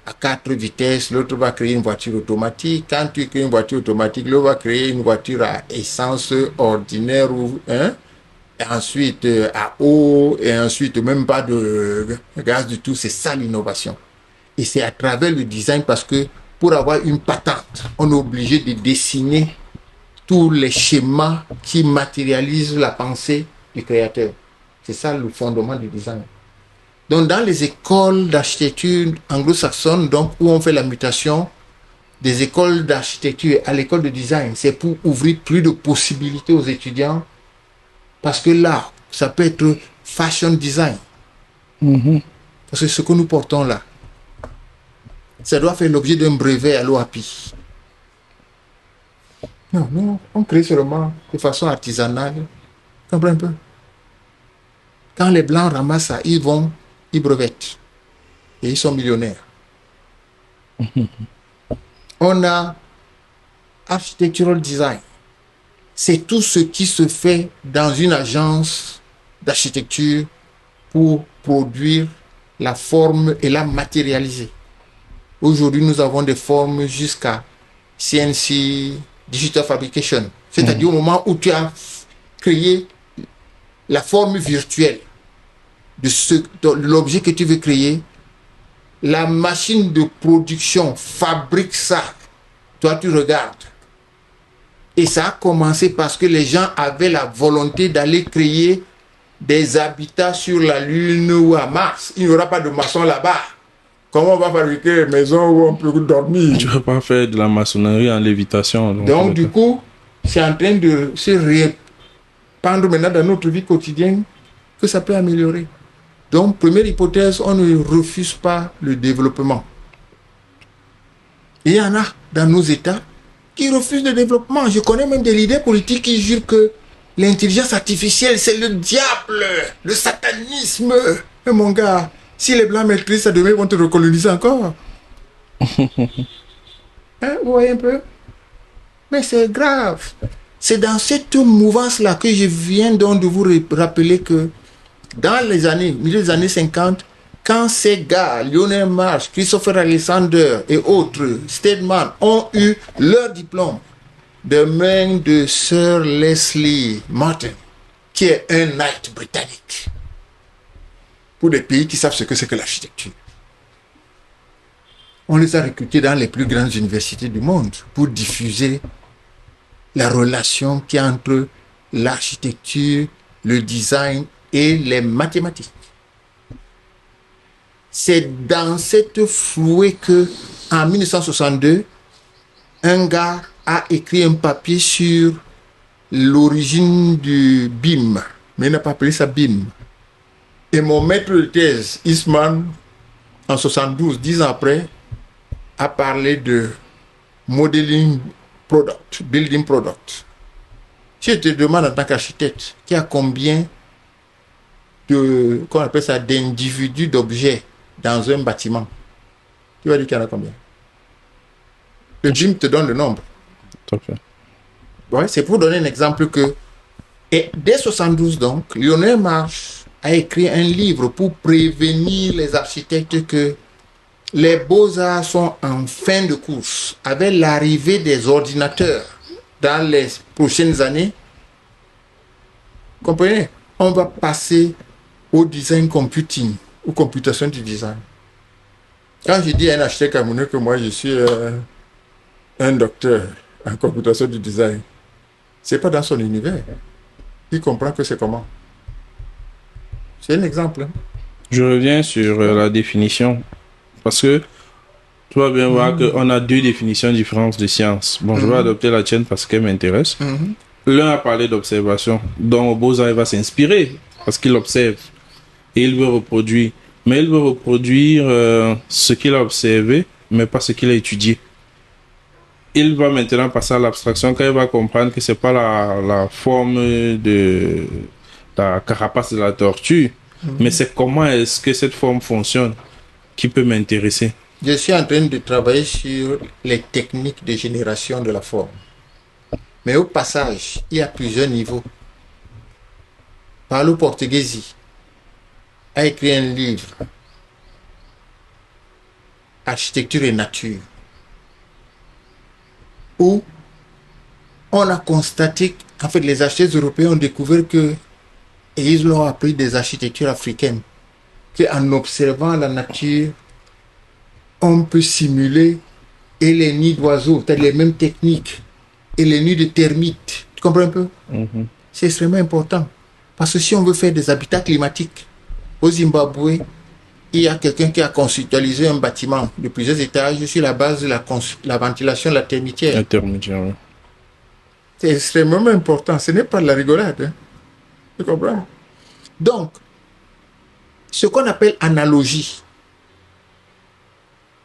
à 4 vitesses, l'autre va créer une voiture automatique. Quand tu crées une voiture automatique, l'autre va créer une voiture à essence ordinaire ou et ensuite à eau et ensuite même pas de gaz du tout. C'est ça l'innovation. Et c'est à travers le design parce que pour avoir une patente, on est obligé de dessiner tous les schémas qui matérialisent la pensée du créateur. C'est ça le fondement du design. Donc, dans les écoles d'architecture anglo-saxonnes, donc, où on fait la mutation des écoles d'architecture à l'école de design, c'est pour ouvrir plus de possibilités aux étudiants. Parce que là, ça peut être fashion design. Parce que ce que nous portons là, ça doit faire l'objet d'un brevet à l'OAPI. Non, on crée seulement de façon artisanale. Comprends un peu? Quand les Blancs ramassent ça, ils brevettent. Et ils sont millionnaires. On a architectural design. C'est tout ce qui se fait dans une agence d'architecture pour produire la forme et la matérialiser. Aujourd'hui, nous avons des formes jusqu'à CNC, Digital Fabrication. C'est-à-dire au moment où tu as créé la forme virtuelle de l'objet que tu veux créer, la machine de production fabrique ça. Toi, tu regardes. Et ça a commencé parce que les gens avaient la volonté d'aller créer des habitats sur la Lune ou à Mars. Il n'y aura pas de maçon là-bas. Comment on va fabriquer une maison où on peut dormir? Tu ne vas pas faire de la maçonnerie en lévitation. Donc du coup, c'est en train de se répandre maintenant dans notre vie quotidienne que ça peut améliorer. Donc, première hypothèse, on ne refuse pas le développement. Et il y en a dans nos États qui refusent le développement. Je connais même des leaders politiques qui jurent que l'intelligence artificielle, c'est le diable, le satanisme. Mais mon gars, si les Blancs maîtrisent ça, demain ils vont te recoloniser encore. Vous voyez un peu? Mais c'est grave. C'est dans cette mouvance-là que je viens donc de vous rappeler que dans les années, milieu des années 50, quand ces gars, Lionel Marsh, Christopher Alexander et autres, Stedman, ont eu leur diplôme de main de Sir Leslie Martin, qui est un knight britannique, pour des pays qui savent ce que c'est que l'architecture. On les a recrutés dans les plus grandes universités du monde pour diffuser la relation qu'il y a entre l'architecture, le design et les mathématiques. C'est dans cette flouée que, en 1962, un gars a écrit un papier sur l'origine du BIM, mais il n'a pas appelé ça BIM. Et mon maître de thèse, Eastman, en 72, 10 ans après, a parlé de modeling product, building product. Si je te demande en tant qu'architecte, qu'il y a combien qu'on appelle ça d'individus, d'objets dans un bâtiment, tu vas dire qu'il y en a combien? Le BIM te donne le nombre. Tout à fait. Ouais, c'est pour donner un exemple que, et dès 72 donc, Lionel Marsh a écrit un livre pour prévenir les architectes que les beaux-arts sont en fin de course. Avec l'arrivée des ordinateurs dans les prochaines années, comprenez, on va passer au design computing, ou computation du design. Quand je dis à un architecte camerounais que moi je suis un docteur en computation du design, c'est pas dans son univers. Il comprend que c'est comment. C'est un exemple. Je reviens sur la définition. Parce que tu vas bien voir qu'on a deux définitions différentes de science. Bon, je vais adopter la tienne parce qu'elle m'intéresse. l'un a parlé d'observation, dont Beaux-Arts va s'inspirer parce qu'il observe et il veut reproduire. Mais il veut reproduire ce qu'il a observé, mais pas ce qu'il a étudié. Il va maintenant passer à l'abstraction quand il va comprendre que c'est pas la forme de la carapace de la tortue, mais c'est comment est-ce que cette forme fonctionne qui peut m'intéresser. Je suis en train de travailler sur les techniques de génération de la forme. Mais au passage, il y a plusieurs niveaux. Paulo Portuguesi a écrit un livre, Architecture et nature, où on a constaté qu'en fait les architectes européens ont découvert que, et ils l'ont appris des architectures africaines, qu'en observant la nature, on peut simuler et les nids d'oiseaux, c'est-à-dire les mêmes techniques, et les nids de termites. Tu comprends un peu? C'est extrêmement important. Parce que si on veut faire des habitats climatiques, au Zimbabwe, il y a quelqu'un qui a conceptualisé un bâtiment de plusieurs étages sur la base de la ventilation de la termitière. Intermédiaire, oui. C'est extrêmement important. Ce n'est pas de la rigolade. Hein. Tu comprends? Donc, ce qu'on appelle analogie,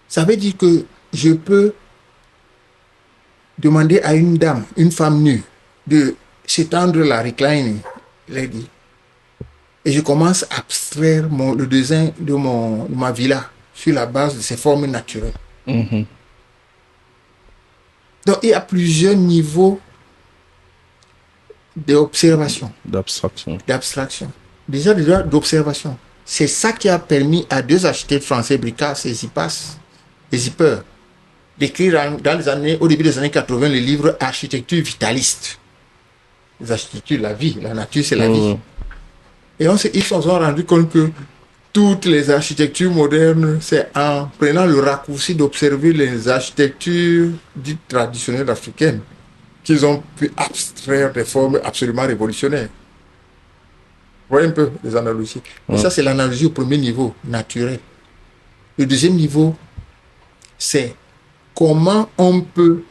ça veut dire que je peux demander à une dame, une femme nue, de s'étendre la reclining, lady. Et je commence à abstraire le design de ma villa sur la base de ses formes naturelles. Donc, il y a plusieurs niveaux d'observation. D'abstraction. Déjà d'observation. C'est ça qui a permis à deux architectes français, Bricas et Zipper, d'écrire au début des années 80 le livre Architecture vitaliste. Les architectures, la vie, la nature, c'est la vie. Et ils se sont rendus compte que toutes les architectures modernes, c'est en prenant le raccourci d'observer les architectures dites traditionnelles africaines qu'ils ont pu abstraire des formes absolument révolutionnaires. Vous voyez un peu les analogies. Et ça, c'est l'analogie au premier niveau, naturel. Le deuxième niveau, c'est comment on peut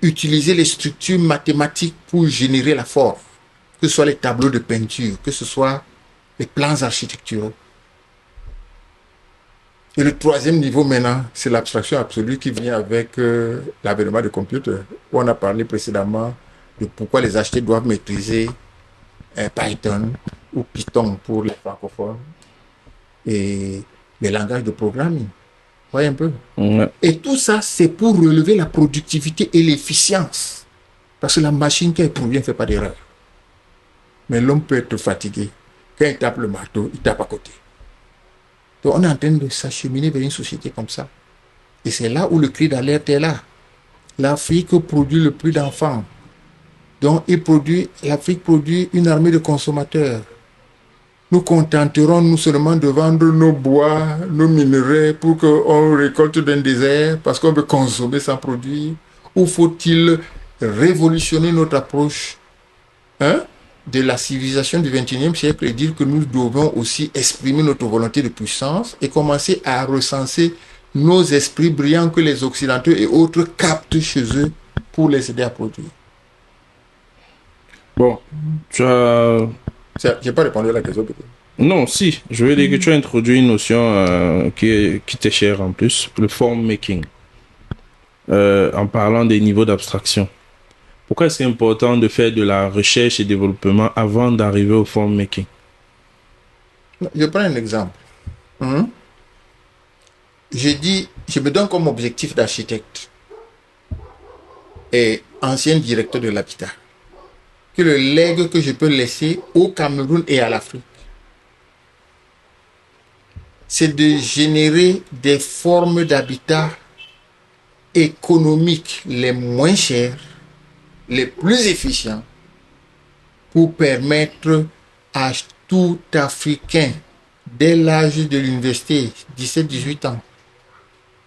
utiliser les structures mathématiques pour générer la forme, que ce soit les tableaux de peinture, que ce soit les plans architecturaux. Et le troisième niveau maintenant, c'est l'abstraction absolue qui vient avec l'avènement des computers, où on a parlé précédemment de pourquoi les architectes doivent maîtriser Python ou Python pour les francophones et les langages de programming. Vous voyez un peu? Et tout ça, c'est pour relever la productivité et l'efficience. Parce que la machine qui est pour bien ne fait pas d'erreur. Mais l'homme peut être fatigué. Quand il tape le marteau, il tape à côté. Donc on est en train de s'acheminer vers une société comme ça. Et c'est là où le cri d'alerte est là. L'Afrique produit le plus d'enfants. Donc l'Afrique produit une armée de consommateurs. Nous contenterons-nous seulement de vendre nos bois, nos minerais pour qu'on récolte dans le désert parce qu'on veut consommer sans produire? Ou faut-il révolutionner notre approche de la civilisation du XXIe siècle et dire que nous devons aussi exprimer notre volonté de puissance et commencer à recenser nos esprits brillants que les Occidentaux et autres captent chez eux pour les aider à produire? Bon, tu as... Je n'ai pas répondu à la question. Non, si. Je veux dire que tu as introduit une notion qui t'est chère en plus, le form making, en parlant des niveaux d'abstraction. Pourquoi est-ce important de faire de la recherche et développement avant d'arriver au form making? Je prends un exemple. Je me donne comme objectif d'architecte et ancien directeur de l'habitat que le legs que je peux laisser au Cameroun et à l'Afrique, c'est de générer des formes d'habitat économiques les moins chères, les plus efficients, pour permettre à tout Africain, dès l'âge de l'université, 17-18 ans,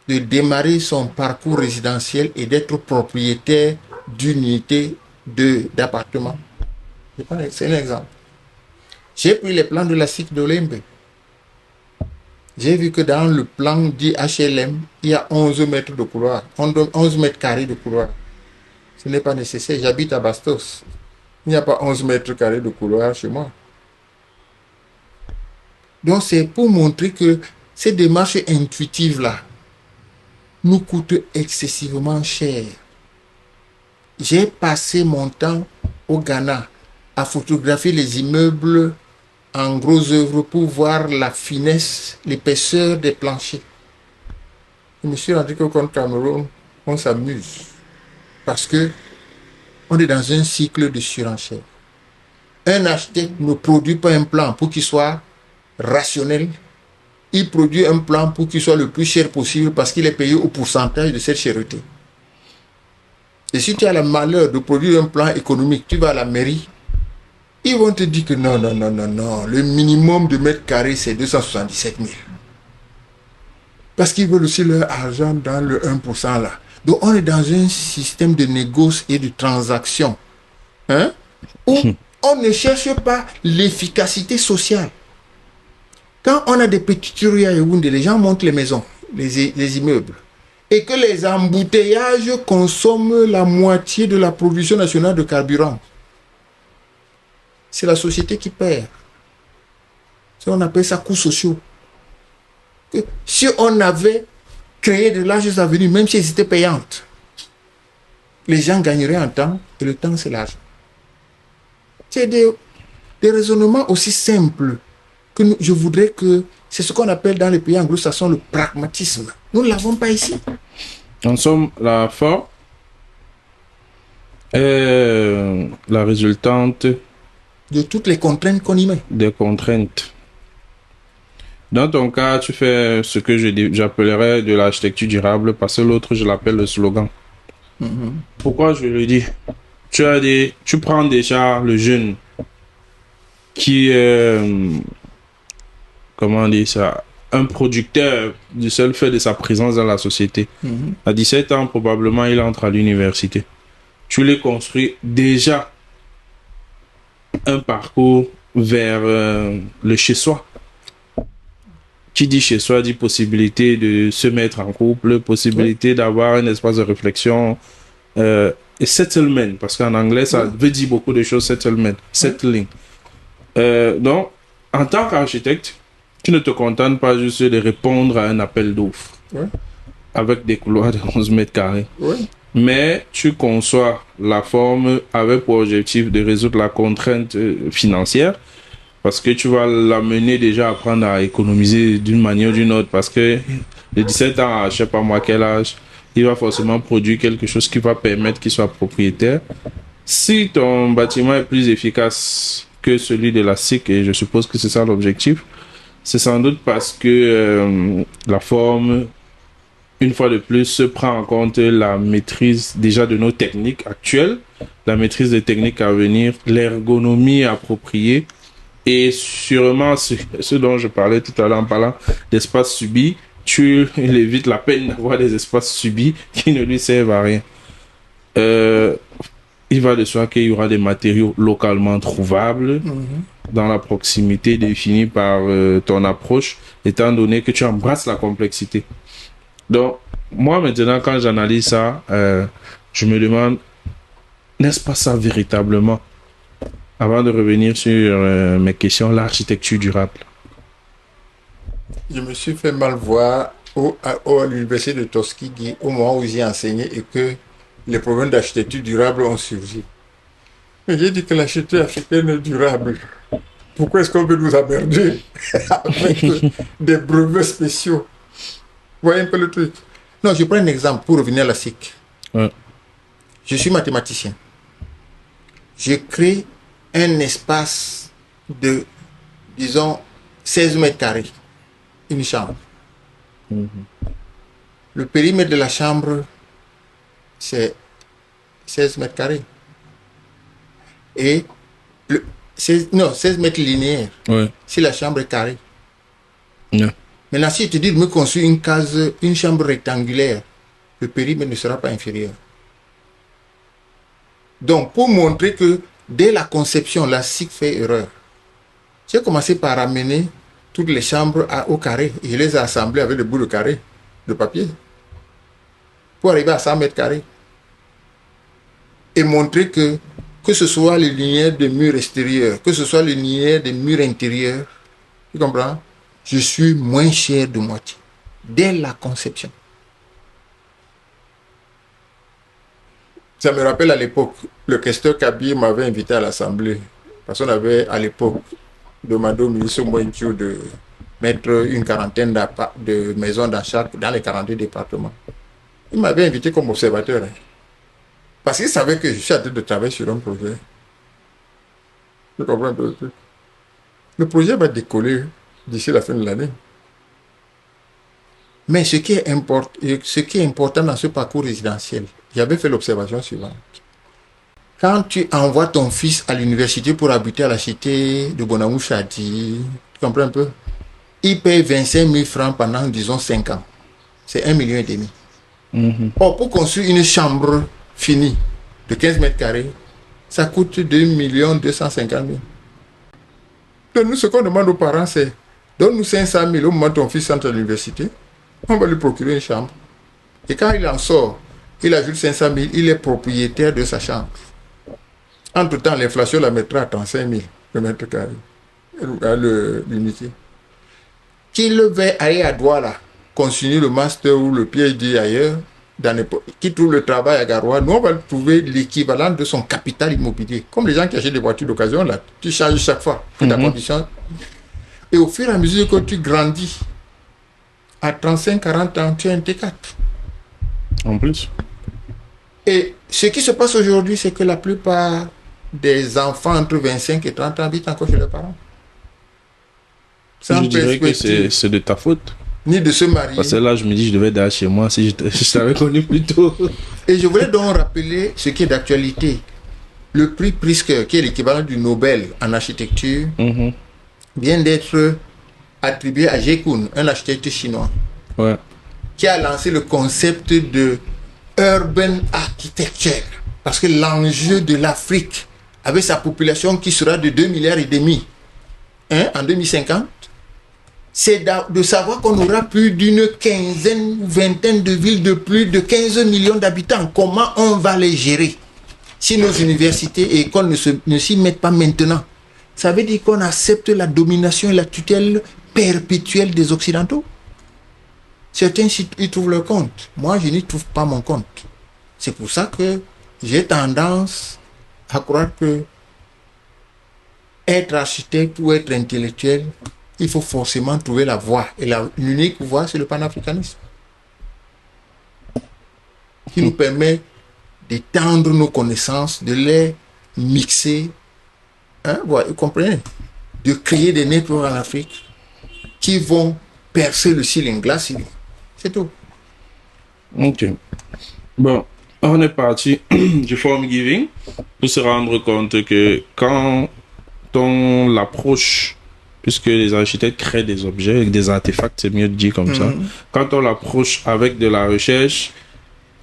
de démarrer son parcours résidentiel et d'être propriétaire d'une unité d'appartement. C'est un exemple. J'ai pris les plans de la SIC d'Olympe. J'ai vu que dans le plan dit HLM, il y a 11 mètres de couloir, 11 mètres carrés de couloir. Ce n'est pas nécessaire. J'habite à Bastos. Il n'y a pas 11 mètres carrés de couloir chez moi. Donc, c'est pour montrer que ces démarches intuitives-là nous coûtent excessivement cher. J'ai passé mon temps au Ghana à photographier les immeubles en gros œuvre pour voir la finesse, l'épaisseur des planchers. Je me suis rendu compte qu'au Cameroun, on s'amuse parce que on est dans un cycle de surenchère. Un architecte ne produit pas un plan pour qu'il soit rationnel. Il produit un plan pour qu'il soit le plus cher possible parce qu'il est payé au pourcentage de cette cherté. Et si tu as le malheur de produire un plan économique, tu vas à la mairie, ils vont te dire que non, le minimum de mètres carrés, c'est 277 000. Parce qu'ils veulent aussi leur argent dans le 1% là. Donc on est dans un système de négoce et de transaction, hein, où on ne cherche pas l'efficacité sociale. Quand on a des petites rues à Yaoundé, les gens montent les maisons, les immeubles, et que les embouteillages consomment la moitié de la production nationale de carburant. C'est la société qui perd. On appelle ça coûts sociaux. Que si on avait créé de larges avenues, même si elles étaient payantes, les gens gagneraient en temps, et le temps, c'est l'argent. C'est des raisonnements aussi simples que je voudrais que c'est ce qu'on appelle dans les pays anglo-saxons le pragmatisme. Nous ne l'avons pas ici. En somme, la forme est la résultante de toutes les contraintes qu'on y met. Des contraintes. Dans ton cas, tu fais ce que j'appellerais de l'architecture durable, parce que l'autre, je l'appelle le slogan. Pourquoi je le dis? Tu prends déjà le jeune qui est, comment on dit ça, un producteur du seul fait de sa présence dans la société. À 17 ans, probablement, il entre à l'université. Tu lui construis déjà un parcours vers le chez-soi. Qui dit chez-soi dit possibilité de se mettre en couple, possibilité d'avoir un espace de réflexion, et settlement, parce qu'en anglais, ça veut dire beaucoup de choses, settlement, settling. Donc, en tant qu'architecte, tu ne te contentes pas juste de répondre à un appel d'offres avec des couloirs de 11 mètres carrés. Mais tu conçois la forme avec pour objectif de résoudre la contrainte financière, parce que tu vas l'amener déjà à apprendre à économiser d'une manière ou d'une autre, parce que de 17 ans à je sais pas moi quel âge, il va forcément produire quelque chose qui va permettre qu'il soit propriétaire. Si ton bâtiment est plus efficace que celui de la SIC, et je suppose que c'est ça l'objectif, c'est sans doute parce que la forme, une fois de plus, prend en compte la maîtrise déjà de nos techniques actuelles, la maîtrise des techniques à venir, l'ergonomie appropriée, et sûrement ce dont je parlais tout à l'heure en parlant d'espaces subis, tu évites la peine d'avoir des espaces subis qui ne lui servent à rien. Il va de soi qu'il y aura des matériaux localement trouvables dans la proximité définie par ton approche, étant donné que tu embrasses la complexité. Donc, moi maintenant, quand j'analyse ça, je me demande, n'est-ce pas ça véritablement, avant de revenir sur mes questions, l'architecture durable? Je me suis fait mal voir à l'université de Tuskegee au moment où j'ai enseigné et que les problèmes d'architecture durable ont surgi. Mais j'ai dit que l'architecture africaine est durable. Pourquoi est-ce qu'on veut nous emmerder avec des brevets spéciaux? Vous voyez un peu le truc? Non, je prends un exemple pour revenir à la SIC. Je suis mathématicien. Je crée un espace de, disons, 16 mètres carrés. Une chambre. Le périmètre de la chambre, c'est 16 mètres carrés. Et 16 mètres linéaires. Si la chambre est carrée. Maintenant, si je te dis de me construire une chambre rectangulaire, le périmètre ne sera pas inférieur. Donc, pour montrer que dès la conception, la SIC fait erreur, j'ai commencé par amener toutes les chambres au carré et je les ai assemblées avec des bouts de carré, de papier, pour arriver à 100 mètres carrés. Et montrer que que ce soit les linéaires des murs extérieurs, que ce soit les linéaires des murs intérieurs, tu comprends? Je suis moins cher de moitié, dès la conception. Ça me rappelle à l'époque, le questeur Kabir m'avait invité à l'Assemblée, parce qu'on avait à l'époque demandé au ministre Moïntio de mettre une quarantaine de maisons dans les 42 départements. Il m'avait invité comme observateur, hein, parce qu'il savait que je suis en train de travailler sur un projet. Tu comprends un peu le truc? Le projet va décoller d'ici la fin de l'année. Mais ce qui est important dans ce parcours résidentiel, j'avais fait l'observation suivante. Quand tu envoies ton fils à l'université pour habiter à la cité de Bonamou-Chadi, tu comprends un peu? Il paye 25 000 francs pendant, disons, 5 ans. C'est 1,5 million. Or, pour construire une chambre finie de 15 mètres carrés, ça coûte 2 250 000. Donc, nous, ce qu'on demande aux parents, c'est donne-nous 500 000 au moment où ton fils entre à l'université, on va lui procurer une chambre. Et quand il en sort, il ajoute 500 000, il est propriétaire de sa chambre. Entre-temps, l'inflation la mettra à 35 000 le mètre carré, l'unité. Qu'il va aller à Douala, continuer le master ou le PhD ailleurs, qui trouve le travail à Garoua, nous on va trouver l'équivalent de son capital immobilier. Comme les gens qui achètent des voitures d'occasion, là, tu changes chaque fois ta condition. Et au fur et à mesure que tu grandis, à 35-40 ans, tu as un T4. En plus. Et ce qui se passe aujourd'hui, c'est que la plupart des enfants entre 25 et 30 ans habitent encore chez leurs parents. Je dirais que c'est de ta faute. Ni de se marier. Parce que là, je me dis, je devais être chez moi si je t'avais connu plus tôt. Et je voulais donc rappeler ce qui est d'actualité. Le prix Pritzker, qui est l'équivalent du Nobel en architecture, vient d'être attribué à Jie Kun, un architecte chinois, qui a lancé le concept de urban architecture. Parce que l'enjeu de l'Afrique, avec sa population qui sera de 2,5 milliards en 2050, c'est de savoir qu'on aura plus d'une vingtaine de villes de plus de 15 millions d'habitants. Comment on va les gérer si nos universités et écoles ne s'y mettent pas maintenant? Ça veut dire qu'on accepte la domination et la tutelle perpétuelle des Occidentaux. Certains y trouvent leur compte. Moi, je n'y trouve pas mon compte. C'est pour ça que j'ai tendance à croire que être architecte ou être intellectuel, il faut forcément trouver la voie. Et l'unique voie, c'est le panafricanisme, qui nous permet d'étendre nos connaissances, de les mixer, vous comprenez, de créer des networks en Afrique qui vont percer le ceiling glace. C'est tout. Ok. Bon, on est parti du form giving pour se rendre compte que quand on l'approche, puisque les architectes créent des objets, des artefacts, c'est mieux de dire comme ça, quand on l'approche avec de la recherche,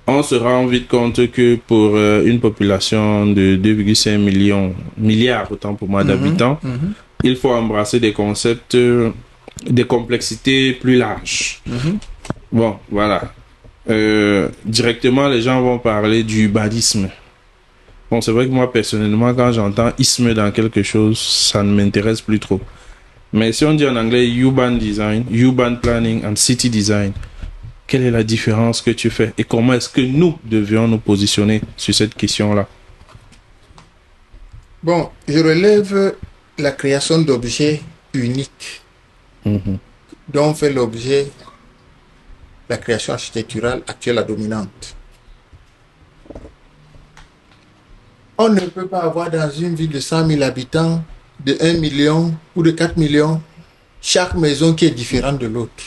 on se rend vite compte que pour une population de 2,5 milliards, autant pour moi, d'habitants, il faut embrasser des concepts, des complexités plus larges. Bon, voilà. Directement, les gens vont parler du urbanisme. Bon, c'est vrai que moi, personnellement, quand j'entends isme dans quelque chose, ça ne m'intéresse plus trop. Mais si on dit en anglais urban design, urban planning and city design, quelle est la différence que tu fais et comment est-ce que nous devions nous positionner sur cette question-là? Bon, je relève la création d'objets uniques dont fait l'objet la création architecturale actuelle à dominante. On ne peut pas avoir dans une ville de 100 000 habitants, de 1 million ou de 4 millions, chaque maison qui est différente de l'autre.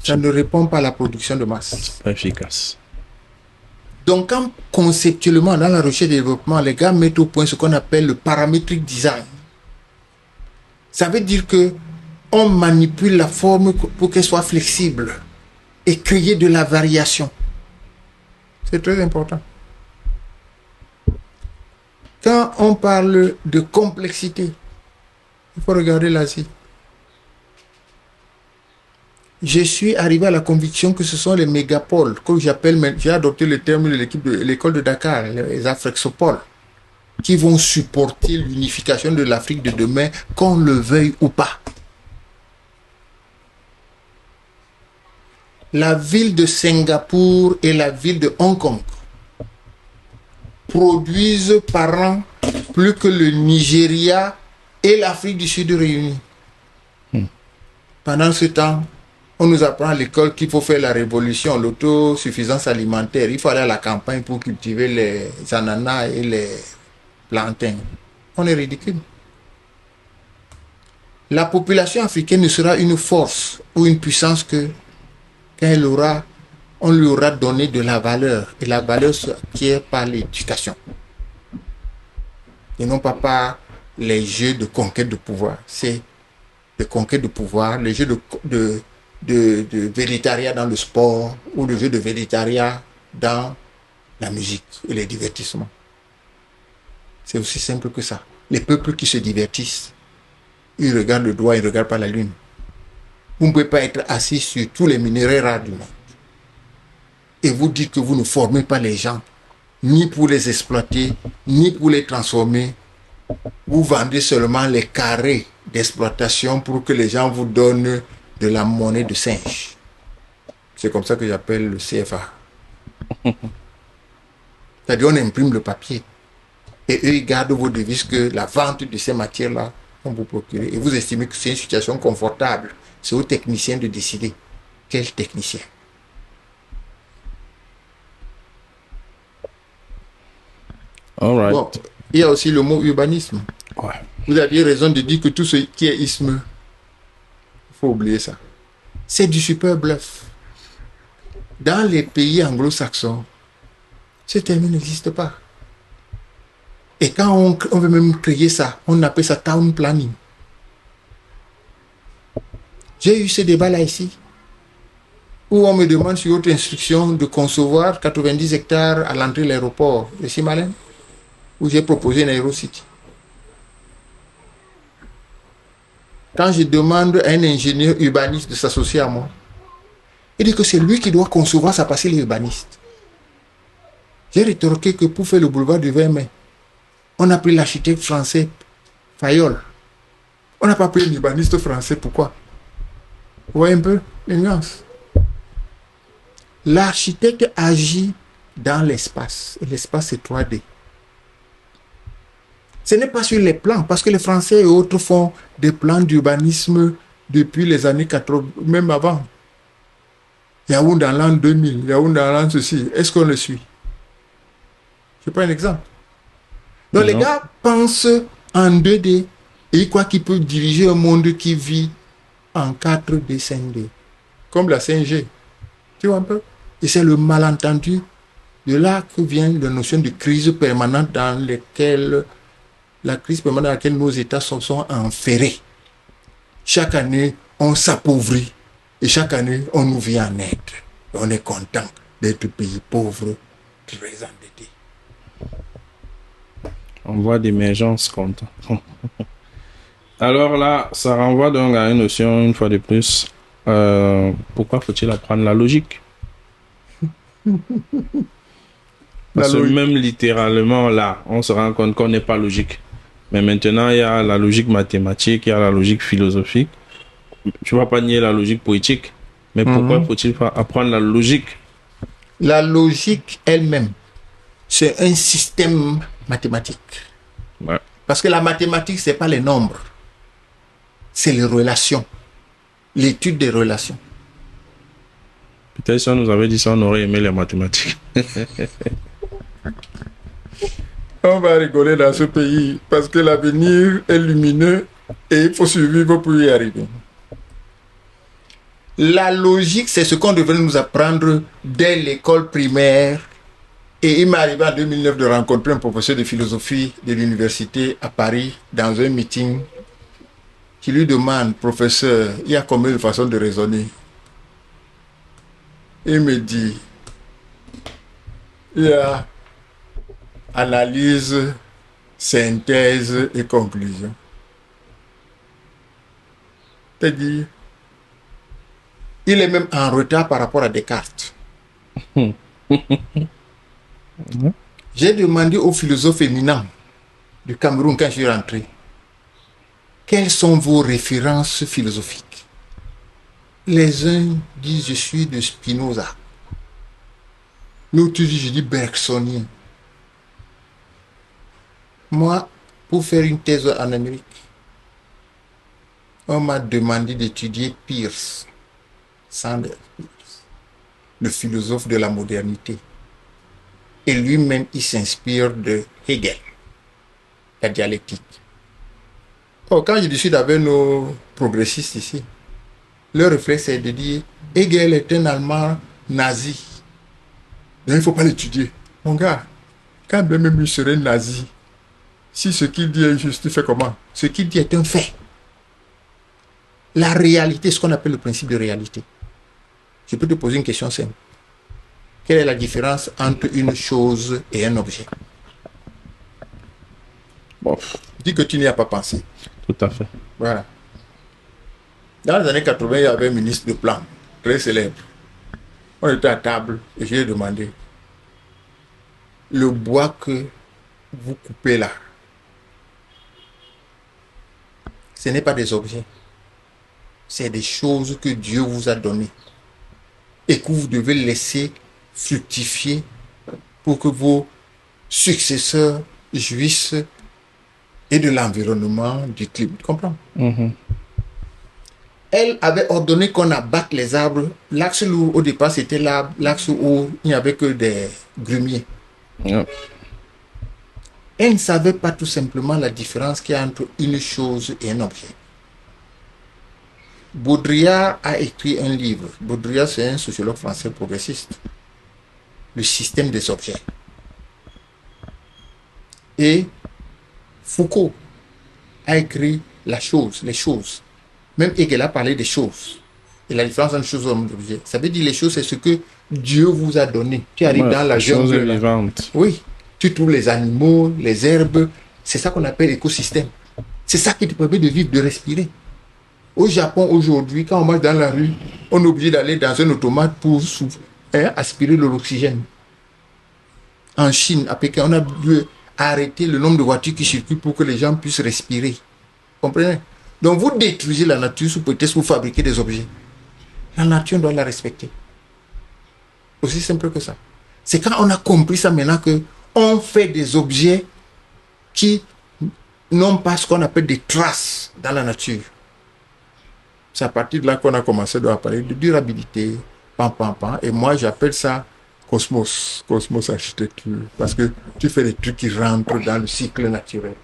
Ça ne répond pas à la production de masse. Pas efficace. Donc, quand conceptuellement, dans la recherche et développement, les gars mettent au point ce qu'on appelle le parametric design, ça veut dire que on manipule la forme pour qu'elle soit flexible et créer de la variation. C'est très important. Quand on parle de complexité, il faut regarder l'Asie. je suis arrivé à la conviction que ce sont les mégapoles, que j'appelle, j'ai adopté le terme de l'école de Dakar, les Afrixopoles, qui vont supporter l'unification de l'Afrique de demain, qu'on le veuille ou pas. La ville de Singapour et la ville de Hong Kong produisent par an plus que le Nigeria et l'Afrique du Sud réunis. Pendant ce temps, on nous apprend à l'école qu'il faut faire la révolution, l'autosuffisance alimentaire. Il faut aller à la campagne pour cultiver les ananas et les plantains. On est ridicule. La population africaine ne sera une force ou une puissance que quand on lui aura donné de la valeur. Et la valeur s'acquiert par l'éducation. Et non pas par les jeux de conquête de pouvoir. C'est de conquête de pouvoir, les jeux de végétariat dans le sport ou le jeu de végétariat dans la musique et les divertissements. C'est aussi simple que ça. Les peuples qui se divertissent, ils regardent le doigt, ils ne regardent pas la lune. Vous ne pouvez pas être assis sur tous les minéraux rares du monde. Et vous dites que vous ne formez pas les gens, ni pour les exploiter, ni pour les transformer. Vous vendez seulement les carrés d'exploitation pour que les gens vous donnent de la monnaie de singe. C'est comme ça que j'appelle le CFA. C'est-à-dire on imprime le papier. Et eux, ils gardent vos devises que la vente de ces matières-là vont vous procurer. Et vous estimez que c'est une situation confortable. C'est aux techniciens de décider. Quel technicien? All right. Bon, il y a aussi le mot urbanisme. Ouais. Vous aviez raison de dire que tout ce qui est isthme, il faut oublier ça. C'est du super bluff. Dans les pays anglo-saxons, ce terme n'existe pas. Et quand on veut même créer ça, on appelle ça town planning. J'ai eu ce débat là ici, où on me demande sur autre instruction de concevoir 90 hectares à l'entrée de l'aéroport de Simalène, où j'ai proposé une aérocity. Quand je demande à un ingénieur urbaniste de s'associer à moi, il dit que c'est lui qui doit concevoir ça parce qu'il est urbaniste. J'ai rétorqué que pour faire le boulevard du 20 mai, on a pris l'architecte français Fayol. On n'a pas pris un urbaniste français. Pourquoi? Vous voyez un peu les nuances. L'architecte agit dans l'espace. Et l'espace, c'est 3D. Ce n'est pas sur les plans, parce que les Français et autres font des plans d'urbanisme depuis les années 80, même avant. Yaoundé dans l'an 2000, Yaoundé dans l'an ceci. Est-ce qu'on le suit? Je prends un exemple. Donc les gars pensent en 2D et ils croient qu'ils peuvent diriger un monde qui vit en 4D, 5D. Comme la 5G. Tu vois un peu? Et c'est le malentendu. De là que vient la notion de crise permanente dans laquelle nos États sont enferrés. Chaque année, on s'appauvrit. Et chaque année, on nous vient en aide. Et on est content d'être pays pauvre, très endetté. On voit d'émergence content. Alors là, ça renvoie donc à une notion, une fois de plus. Pourquoi faut-il apprendre la logique? Parce que même littéralement, là, on se rend compte qu'on n'est pas logique. Mais maintenant, il y a la logique mathématique, il y a la logique philosophique. Tu ne vas pas nier la logique poétique. Mais pourquoi faut-il apprendre la logique? La logique elle-même, c'est un système mathématique. Ouais. Parce que la mathématique, ce n'est pas les nombres. C'est les relations. L'étude des relations. Peut-être si on nous avait dit ça, on aurait aimé les mathématiques. On va rigoler dans ce pays parce que l'avenir est lumineux et il faut survivre pour y arriver. La logique, c'est ce qu'on devrait nous apprendre dès l'école primaire. Et il m'est arrivé en 2009 de rencontrer un professeur de philosophie de l'université à Paris dans un meeting qui lui demande, professeur, il y a combien de façons de raisonner? Il me dit, il y a analyse, synthèse et conclusion. C'est-à-dire, Il est même en retard par rapport à Descartes. J'ai demandé aux philosophes éminents du Cameroun quand je suis rentré, quelles sont vos références philosophiques? Les uns disent je suis de Spinoza. L'autre dit je dis bergsonien. Moi, pour faire une thèse en Amérique, on m'a demandé d'étudier Peirce, Sanders Peirce, le philosophe de la modernité. Et lui-même, il s'inspire de Hegel, la dialectique. Oh, quand je discute avec nos progressistes ici, leur réflexe est de dire Hegel est un Allemand nazi. Donc il ne faut pas l'étudier. Mon gars, quand même il serait nazi, si ce qu'il dit est juste, il fait comment? Ce qu'il dit est un fait. La réalité, ce qu'on appelle le principe de réalité. Je peux te poser une question simple. Quelle est la différence entre une chose et un objet? Bon, Dis que tu n'y as pas pensé. tout à fait. Voilà. Dans les années 80, il y avait un ministre de plan, très célèbre. On était à table et je lui ai demandé, le bois que vous coupez là, ce n'est pas des objets. C'est des choses que Dieu vous a données et que vous devez laisser fructifier pour que vos successeurs jouissent et de l'environnement, du climat. Tu comprends? Elle avait ordonné qu'on abatte les arbres. L'axe lourd, au départ, c'était l'axe où il n'y avait que des grumiers. Yeah. Elle ne savait pas tout simplement la différence qu'il y a entre une chose et un objet. Baudrillard a écrit un livre. Baudrillard, c'est un sociologue français progressiste. Le système des objets. Et Foucault a écrit la chose, les choses. Même Hegel a parlé des choses. Et la différence entre choses et objets. Ça veut dire les choses, c'est ce que Dieu vous a donné. Tu arrives dans la chose jungle. vivante. Oui. Tu trouves les animaux, les herbes. C'est ça qu'on appelle écosystème. C'est ça qui te permet de vivre, de respirer. Au Japon, aujourd'hui, quand on marche dans la rue, on est obligé d'aller dans un automate pour aspirer de l'oxygène. En Chine, à Pékin, on a dû arrêter le nombre de voitures qui circulent pour que les gens puissent respirer. Vous comprenez? Donc vous détruisez la nature sous prétexte pour fabriquer des objets. La nature, on doit la respecter. Aussi simple que ça. C'est quand on a compris ça maintenant que on fait des objets qui n'ont pas ce qu'on appelle des traces dans la nature. C'est à partir de là qu'on a commencé à parler de durabilité, et moi j'appelle ça cosmos architecture, parce que tu fais des trucs qui rentrent dans le cycle naturel.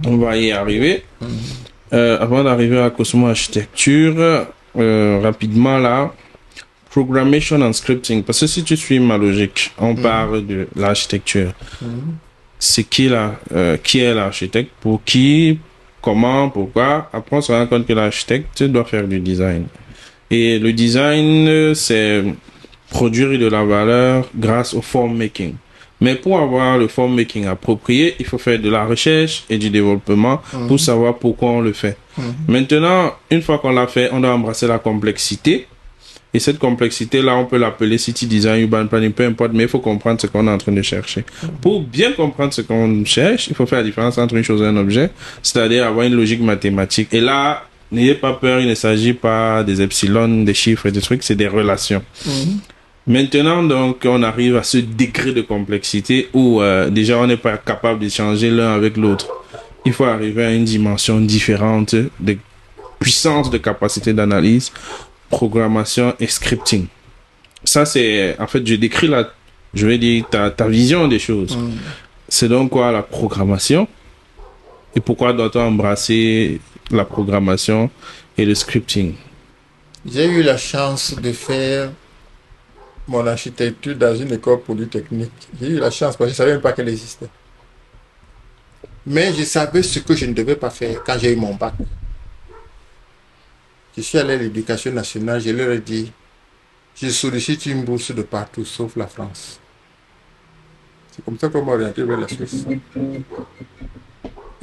On va y arriver. Avant d'arriver à Cosmos Architecture, rapidement là, Programmation and Scripting. Parce que si tu suis ma logique, on parle de l'architecture. C'est qui est l'architecte, pour qui, comment, pourquoi. Après, on se rend compte que l'architecte doit faire du design. Et le design, c'est produire de la valeur grâce au form making. Mais pour avoir le form making approprié, il faut faire de la recherche et du développement pour savoir pourquoi on le fait. Maintenant, une fois qu'on l'a fait, on doit embrasser la complexité. Et cette complexité-là, on peut l'appeler city design, urban planning, peu importe, mais il faut comprendre ce qu'on est en train de chercher. Pour bien comprendre ce qu'on cherche, il faut faire la différence entre une chose et un objet, c'est-à-dire avoir une logique mathématique. Et là, n'ayez pas peur, il ne s'agit pas des epsilon, des chiffres et des trucs, c'est des relations. Maintenant, donc, on arrive à ce degré de complexité où déjà on n'est pas capable d'échanger l'un avec l'autre. Il faut arriver à une dimension différente de puissance de capacité d'analyse, programmation et scripting. Ça, c'est, en fait, je décris ta vision des choses. C'est donc quoi la programmation? Et pourquoi doit-on embrasser la programmation et le scripting? J'ai eu la chance de faire mon architecture dans une école polytechnique. J'ai eu la chance parce que je ne savais même pas qu'elle existait. Mais je savais ce que je ne devais pas faire quand j'ai eu mon bac. Je suis allé à l'éducation nationale, je leur ai dit, je sollicite une bourse de partout sauf la France. C'est comme ça qu'on m'a orienté vers la Suisse.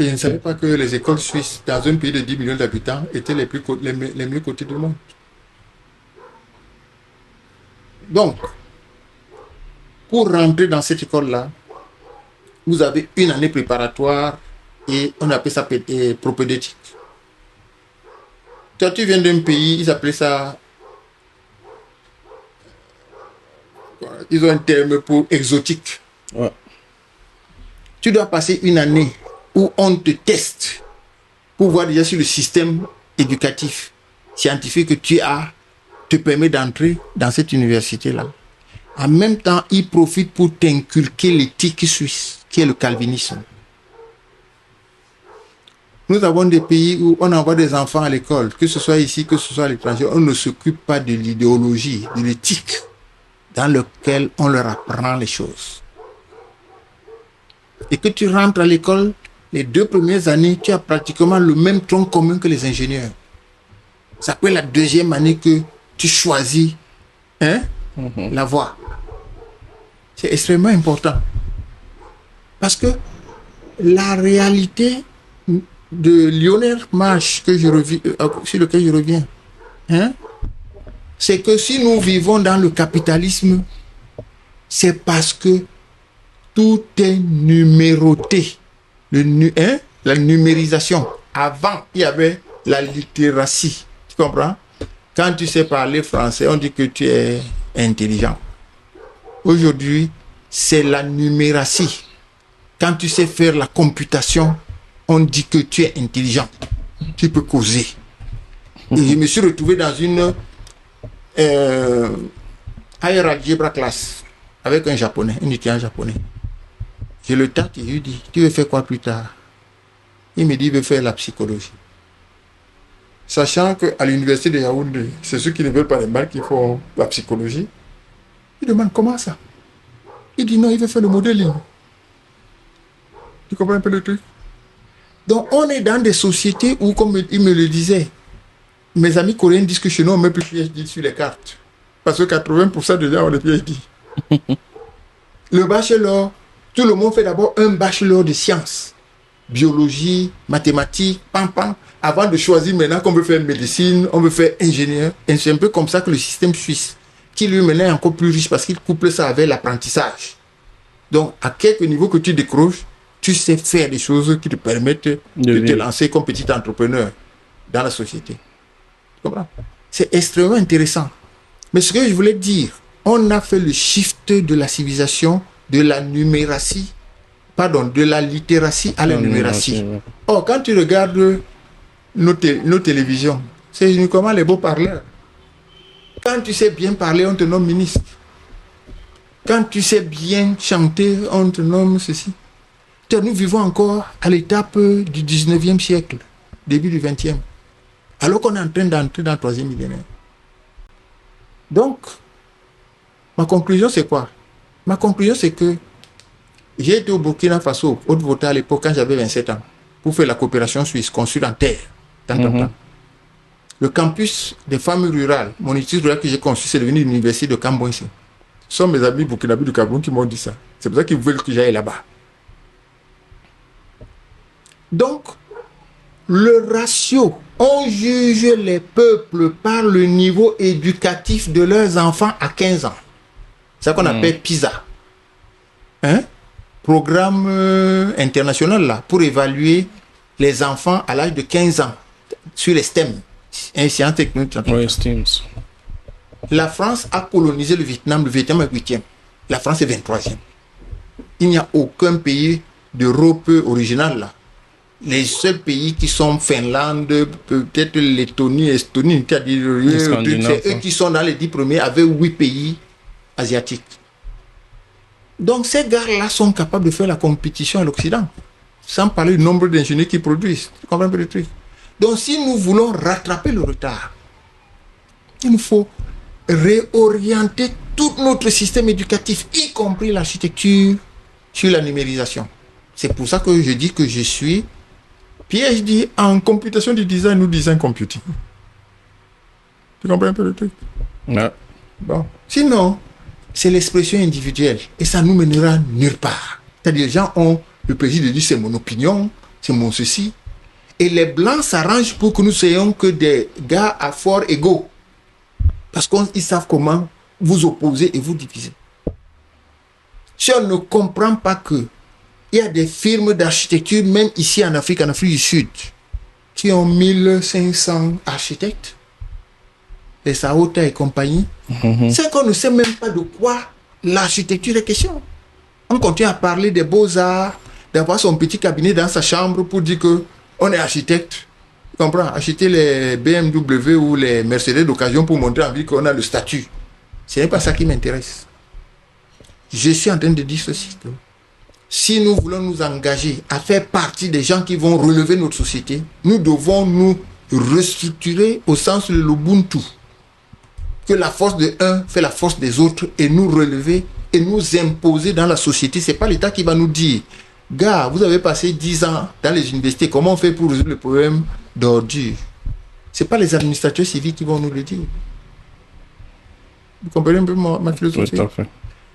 Et je ne savais pas que les écoles suisses, dans un pays de 10 millions d'habitants, étaient les mieux cotées du monde. Donc, pour rentrer dans cette école-là, vous avez une année préparatoire et on appelle ça propédeutique. Toi, tu viens d'un pays, ils appellent ça... Ils ont un terme pour exotique. Ouais. Tu dois passer une année où on te teste pour voir déjà si le système éducatif, scientifique que tu as te permet d'entrer dans cette université-là. En même temps, ils profitent pour t'inculquer l'éthique suisse, qui est le calvinisme. Nous avons des pays où on envoie des enfants à l'école, que ce soit ici, que ce soit à l'étranger, on ne s'occupe pas de l'idéologie, de l'éthique dans lequel on leur apprend les choses. Et que tu rentres à l'école, les 2 premières années, tu as pratiquement le même tronc commun que les ingénieurs. C'est après la 2e année que tu choisis la voie. C'est extrêmement important. Parce que la réalité de Lionel Marsh sur lequel je reviens, c'est que si nous vivons dans le capitalisme, c'est parce que tout est numéroté. La numérisation. Avant, il y avait la littératie. Tu comprends? Quand tu sais parler français, on dit que tu es intelligent. Aujourd'hui, c'est la numératie. Quand tu sais faire la computation, on dit que tu es intelligent. Tu peux causer. Et je me suis retrouvé dans une higher algebra class avec un japonais, un étudiant japonais. Je le tâte et je lui dis, tu veux faire quoi plus tard? Il me dit, il veut faire la psychologie. Sachant qu'à l'université de Yaoundé, c'est ceux qui ne veulent pas les mal qui font la psychologie. Il demande comment ça? Il dit non, il veut faire le modeling. Tu comprends un peu le truc? Donc on est dans des sociétés où, comme il me le disait, mes amis coréens disent que chez nous on met plus PhD sur les cartes. Parce que 80% des gens ont des PhD. Le bachelor, tout le monde fait d'abord un bachelor de sciences. Biologie, mathématiques, avant de choisir maintenant qu'on veut faire médecine, on veut faire ingénieur. Et c'est un peu comme ça que le système suisse, qui lui maintenant est encore plus riche parce qu'il couple ça avec l'apprentissage. Donc, à quelque niveau que tu décroches, tu sais faire des choses qui te permettent de te lancer comme petit entrepreneur dans la société. Tu comprends? C'est extrêmement intéressant. Mais ce que je voulais dire, on a fait le shift de la civilisation, de la numératie, de la littératie à la numératie. Or, quand tu regardes nos télévisions, c'est uniquement les beaux parleurs. Quand tu sais bien parler, on te nomme ministre. Quand tu sais bien chanter, on te nomme ceci. Nous vivons encore à l'étape du 19e siècle, début du 20e. Alors qu'on est en train d'entrer dans le 3e millénaire. Donc, ma conclusion, c'est quoi? Ma conclusion, c'est que j'ai été au Burkina Faso, Haute-Volta à l'époque, quand j'avais 27 ans, pour faire la coopération suisse, construire en terre. Le campus des femmes rurales, mon étude rurale que j'ai construit, c'est devenu l'université de Cambouense. Ce sont mes amis burkinabés du Cameroun qui m'ont dit ça. C'est pour ça qu'ils veulent que j'aille là-bas. Donc, le ratio, on juge les peuples par le niveau éducatif de leurs enfants à 15 ans. C'est ça qu'on appelle PISA. Programme international là, pour évaluer les enfants à l'âge de 15 ans sur les STEM, sciences, technologies. Oui, STEM. La France a colonisé le Vietnam est 8e. La France est 23e. Il n'y a aucun pays d'Europe originale là. Les seuls pays qui sont Finlande, peut-être Lettonie, Estonie, c'est eux qui sont dans les 10 premiers avec 8 pays asiatiques. Donc ces gars-là sont capables de faire la compétition à l'Occident, sans parler du nombre d'ingénieurs qu'ils produisent. Tu comprends un peu le truc? Donc si nous voulons rattraper le retard, il nous faut réorienter tout notre système éducatif, y compris l'architecture, sur la numérisation. C'est pour ça que je dis que je suis PhD en computation du design ou design computing. Tu comprends un peu le truc? Ouais. Bon. Sinon, c'est l'expression individuelle et ça nous mènera nulle part. C'est-à-dire, les gens ont le plaisir de dire c'est mon opinion, c'est mon souci. Et les Blancs s'arrangent pour que nous soyons que des gars à fort égaux. Parce qu'ils savent comment vous opposer et vous diviser. Si on ne comprend pas que il y a des firmes d'architecture, même ici en Afrique du Sud, qui ont 1500 architectes, les Saota et compagnie, c'est qu'on ne sait même pas de quoi l'architecture est question. On continue à parler des beaux-arts, d'avoir son petit cabinet dans sa chambre pour dire que on est architecte. Tu comprends? Acheter les BMW ou les Mercedes d'occasion pour montrer en vie qu'on a le statut. Ce n'est pas ça qui m'intéresse. Je suis en train de dire ceci. Si nous voulons nous engager à faire partie des gens qui vont relever notre société, nous devons nous restructurer au sens de l'Ubuntu. Que la force de un fait la force des autres et nous relever et nous imposer dans la société. Ce n'est pas l'État qui va nous dire, gars, vous avez passé 10 ans dans les universités, comment on fait pour résoudre le problème d'ordure? Ce n'est pas les administrateurs civils qui vont nous le dire. Vous comprenez un peu ma philosophie? Tout à fait.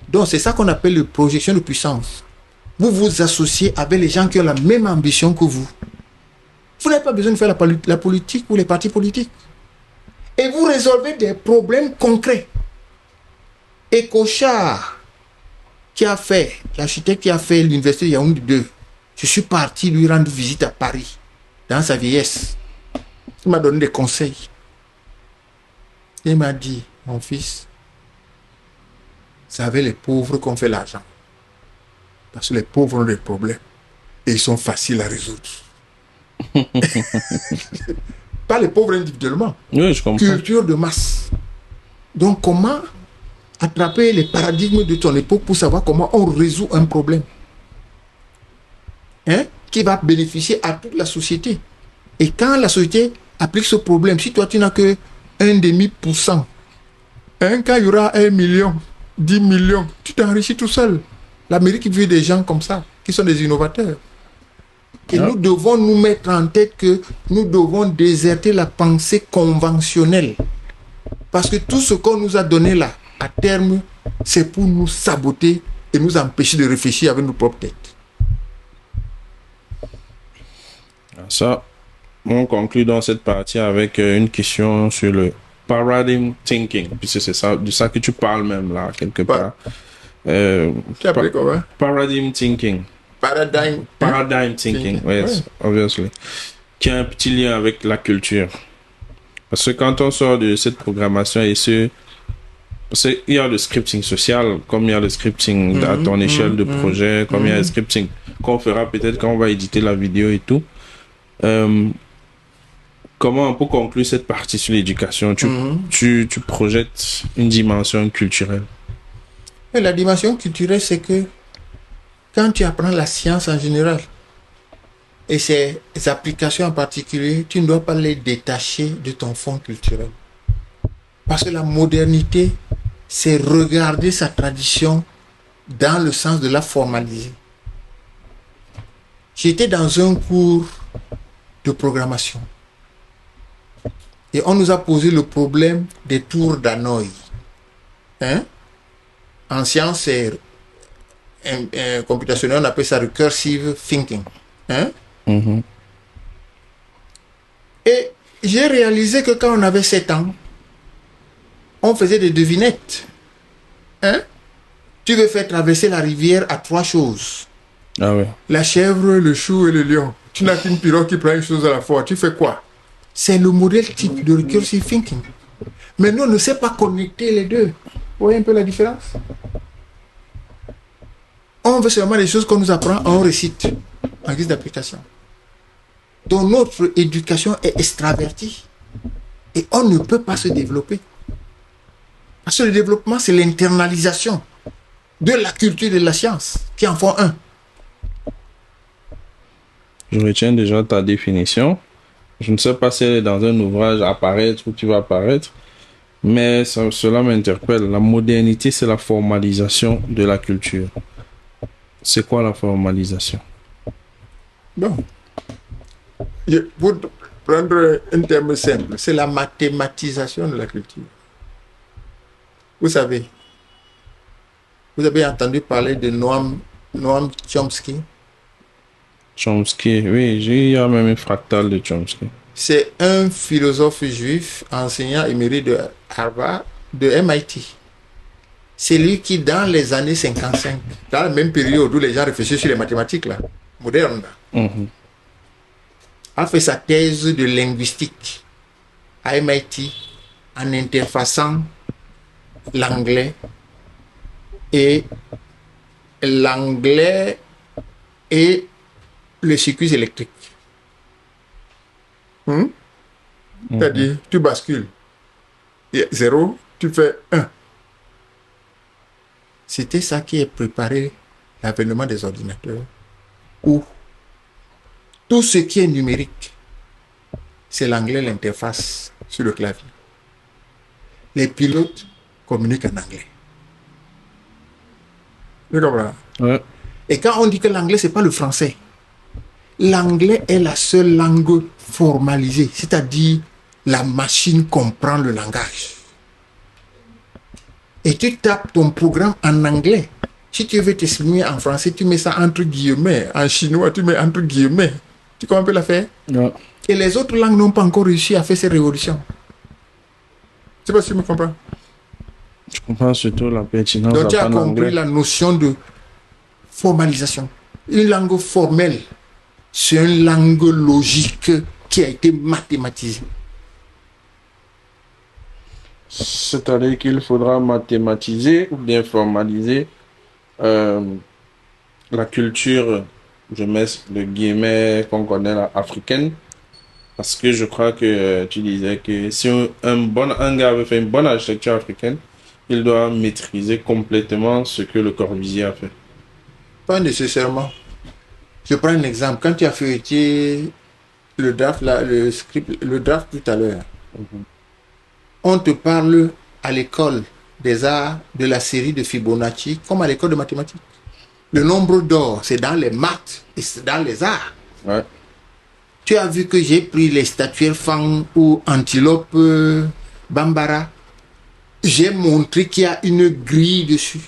Donc c'est ça qu'on appelle la projection de puissance. Vous vous associez avec les gens qui ont la même ambition que vous. Vous n'avez pas besoin de faire la politique ou les partis politiques. Et vous résolvez des problèmes concrets. Et Kochard, l'architecte qui a fait l'université de Yaoundé 2, je suis parti lui rendre visite à Paris, dans sa vieillesse. Il m'a donné des conseils. Il m'a dit, mon fils, c'est avec les pauvres qu'on fait l'argent. Parce que les pauvres ont des problèmes. Et ils sont faciles à résoudre. Pas les pauvres individuellement. Oui, je comprends. Culture de masse. Donc, comment attraper les paradigmes de ton époque pour savoir comment on résout un problème qui va bénéficier à toute la société. Et quand la société applique ce problème, si toi tu n'as que 1,5%, quand il y aura 1 million, 10 millions, tu t'enrichis tout seul. L'Amérique veut des gens comme ça, qui sont des innovateurs. Et nous devons nous mettre en tête que nous devons déserter la pensée conventionnelle. Parce que tout ce qu'on nous a donné là, à terme, c'est pour nous saboter et nous empêcher de réfléchir avec nos propres têtes. Ça, on conclut dans cette partie avec une question sur le paradigm thinking, puisque c'est ça, de ça que tu parles même là, quelque part. Tu as appelé comment? Paradigm thinking. Paradigm thinking, yes, obviously. Qui a un petit lien avec la culture. Parce que quand on sort de cette programmation parce qu'il y a le scripting social, comme il y a le scripting à ton échelle de projet, comme il y a le scripting qu'on fera peut-être quand on va éditer la vidéo et tout. Comment, pour conclure cette partie sur l'éducation, tu projettes une dimension culturelle? Et la dimension culturelle, c'est que quand tu apprends la science en général et ses applications en particulier, tu ne dois pas les détacher de ton fond culturel. Parce que la modernité, c'est regarder sa tradition dans le sens de la formaliser. J'étais dans un cours de programmation et on nous a posé le problème des tours d'Hanoï. En science, c'est computationnel, on appelle ça recursive thinking. Et j'ai réalisé que quand on avait 7 ans, on faisait des devinettes. Tu veux faire traverser la rivière à 3 choses. Ah ouais. La chèvre, le chou et le lion. Tu n'as qu'une pirogue qui prend une chose à la fois. Tu fais quoi? C'est le modèle type de recursive thinking. Mais nous, on ne sait pas connecter les deux. Vous voyez un peu la différence? On veut seulement les choses qu'on nous apprend, on récite en guise d'application. Donc notre éducation est extravertie et on ne peut pas se développer. Parce que le développement, c'est l'internalisation de la culture et de la science qui en font un. Je retiens déjà ta définition. Je ne sais pas si elle est dans un ouvrage apparaître ou qui va apparaître, mais cela m'interpelle. La modernité, c'est la formalisation de la culture. C'est quoi la formalisation? Bon. Pour prendre un terme simple, c'est la mathématisation de la culture. Vous savez, vous avez entendu parler de Noam Chomsky. Chomsky, oui, il y a même une fractale de Chomsky. C'est un philosophe juif, enseignant émérite de Harvard, de MIT. C'est lui qui, dans les années 55, dans la même période où les gens réfléchissent sur les mathématiques là, modernes, a fait sa thèse de linguistique à MIT en interfaçant l'anglais et le circuit électrique. C'est-à-dire, tu bascules. Et 0, tu fais 1. C'était ça qui a préparé l'avènement des ordinateurs, où tout ce qui est numérique, c'est l'anglais, l'interface sur le clavier. Les pilotes communiquent en anglais. Tu comprends? Ouais. Et quand on dit que l'anglais, ce n'est pas le français, l'anglais est la seule langue formalisée, c'est-à-dire la machine comprend le langage. Et tu tapes ton programme en anglais. Si tu veux t'exprimer en français, tu mets ça entre guillemets. En chinois, tu mets entre guillemets. Tu comprends un peu l'affaire? Ouais. Et les autres langues n'ont pas encore réussi à faire ces révolutions. Je ne sais pas si tu me comprends. Je comprends surtout la pertinence. Donc tu as d'apprendre compris l'anglais. la notion de formalisation. Une langue formelle, c'est une langue logique qui a été mathématisée. C'est-à-dire qu'il faudra mathématiser ou bien formaliser la culture, je mets le guillemets qu'on connaît là, africaine. Parce que je crois que tu disais que si un gars veut faire une bonne architecture africaine, il doit maîtriser complètement ce que le Corbusier a fait. Pas nécessairement. Je prends un exemple. Quand tu as feuilleté le draft, là, le script, le draft tout à l'heure, on te parle à l'école des arts de la série de Fibonacci comme à l'école de mathématiques. Le nombre d'or, c'est dans les maths et c'est dans les arts. Ouais. Tu as vu que j'ai pris les statuaires Fang ou Antilope Bambara. J'ai montré qu'il y a une grille dessus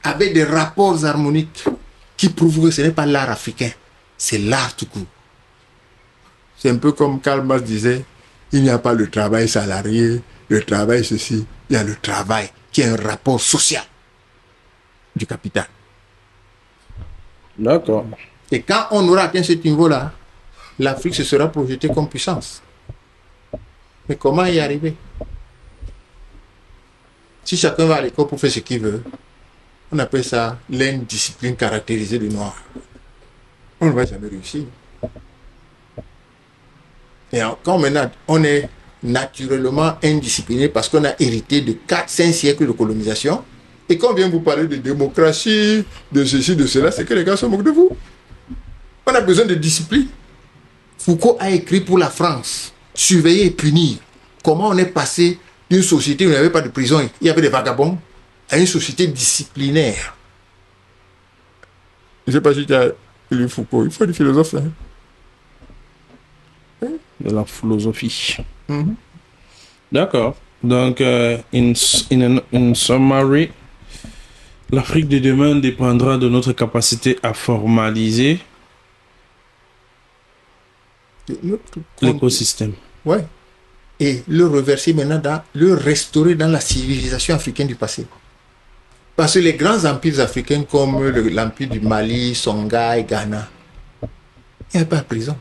avec des rapports harmoniques qui prouvent que ce n'est pas l'art africain, c'est l'art tout court. C'est un peu comme Karl Marx disait, il n'y a pas le travail salarié, le travail ceci, il y a le travail qui est un rapport social du capital. D'accord. Et quand on aura atteint ce niveau-là, l'Afrique se sera projetée comme puissance. Mais comment y arriver? Si chacun va à l'école pour faire ce qu'il veut, on appelle ça l'indiscipline caractérisée du noir. On ne va jamais réussir. Et quand maintenant on est naturellement indiscipliné parce qu'on a hérité de 4-5 siècles de colonisation, et quand on vient vous parler de démocratie, de ceci, de cela, c'est que les gars se moquent de vous. On a besoin de discipline. Foucault a écrit pour la France, surveiller et punir. Comment on est passé d'une société où il n'y avait pas de prison, il y avait des vagabonds, à une société disciplinaire. Je ne sais pas si tu as lu Foucault, il faut des philosophes. De la philosophie. D'accord. Donc, in summary, l'Afrique de demain dépendra de notre capacité à formaliser l'écosystème. Ouais. Et le reverser maintenant, le restaurer dans la civilisation africaine du passé. Parce que les grands empires africains comme l'empire du Mali, Songhai, Ghana, il n'y avait pas de prison.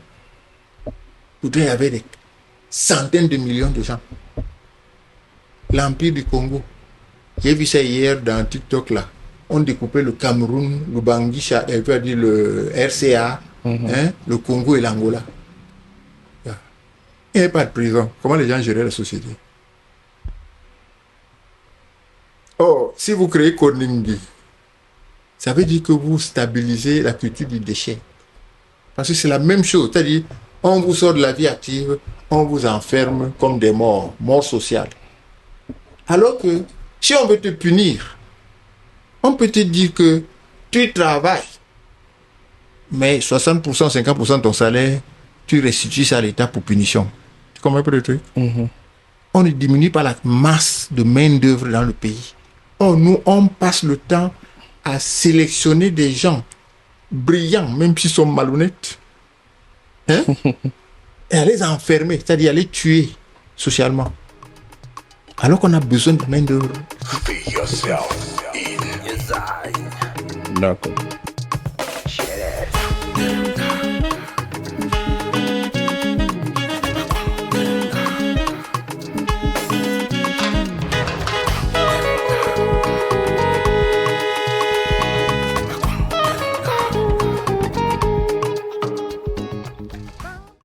Pourtant, il y avait des centaines de millions de gens. L'empire du Congo, j'ai vu ça hier dans TikTok là. On découpait le Cameroun, le Bangui, le RCA, le Congo et l'Angola. Il n'y avait pas de prison. Comment les gens géraient la société? Oh, si vous créez Koningi, ça veut dire que vous stabilisez la culture du déchet. Parce que c'est la même chose. C'est-à-dire, on vous sort de la vie active, on vous enferme comme des morts sociales. Alors que, si on veut te punir, on peut te dire que tu travailles, mais 60%, 50% de ton salaire, tu restitues ça à l'État pour punition. Tu comprends un peu le truc? On ne diminue pas la masse de main-d'œuvre dans le pays. Or, nous, on passe le temps à sélectionner des gens brillants, même s'ils sont malhonnêtes, hein, et à les enfermer, c'est-à-dire à les tuer socialement. Alors qu'on a besoin de main-d'œuvre. D'accord.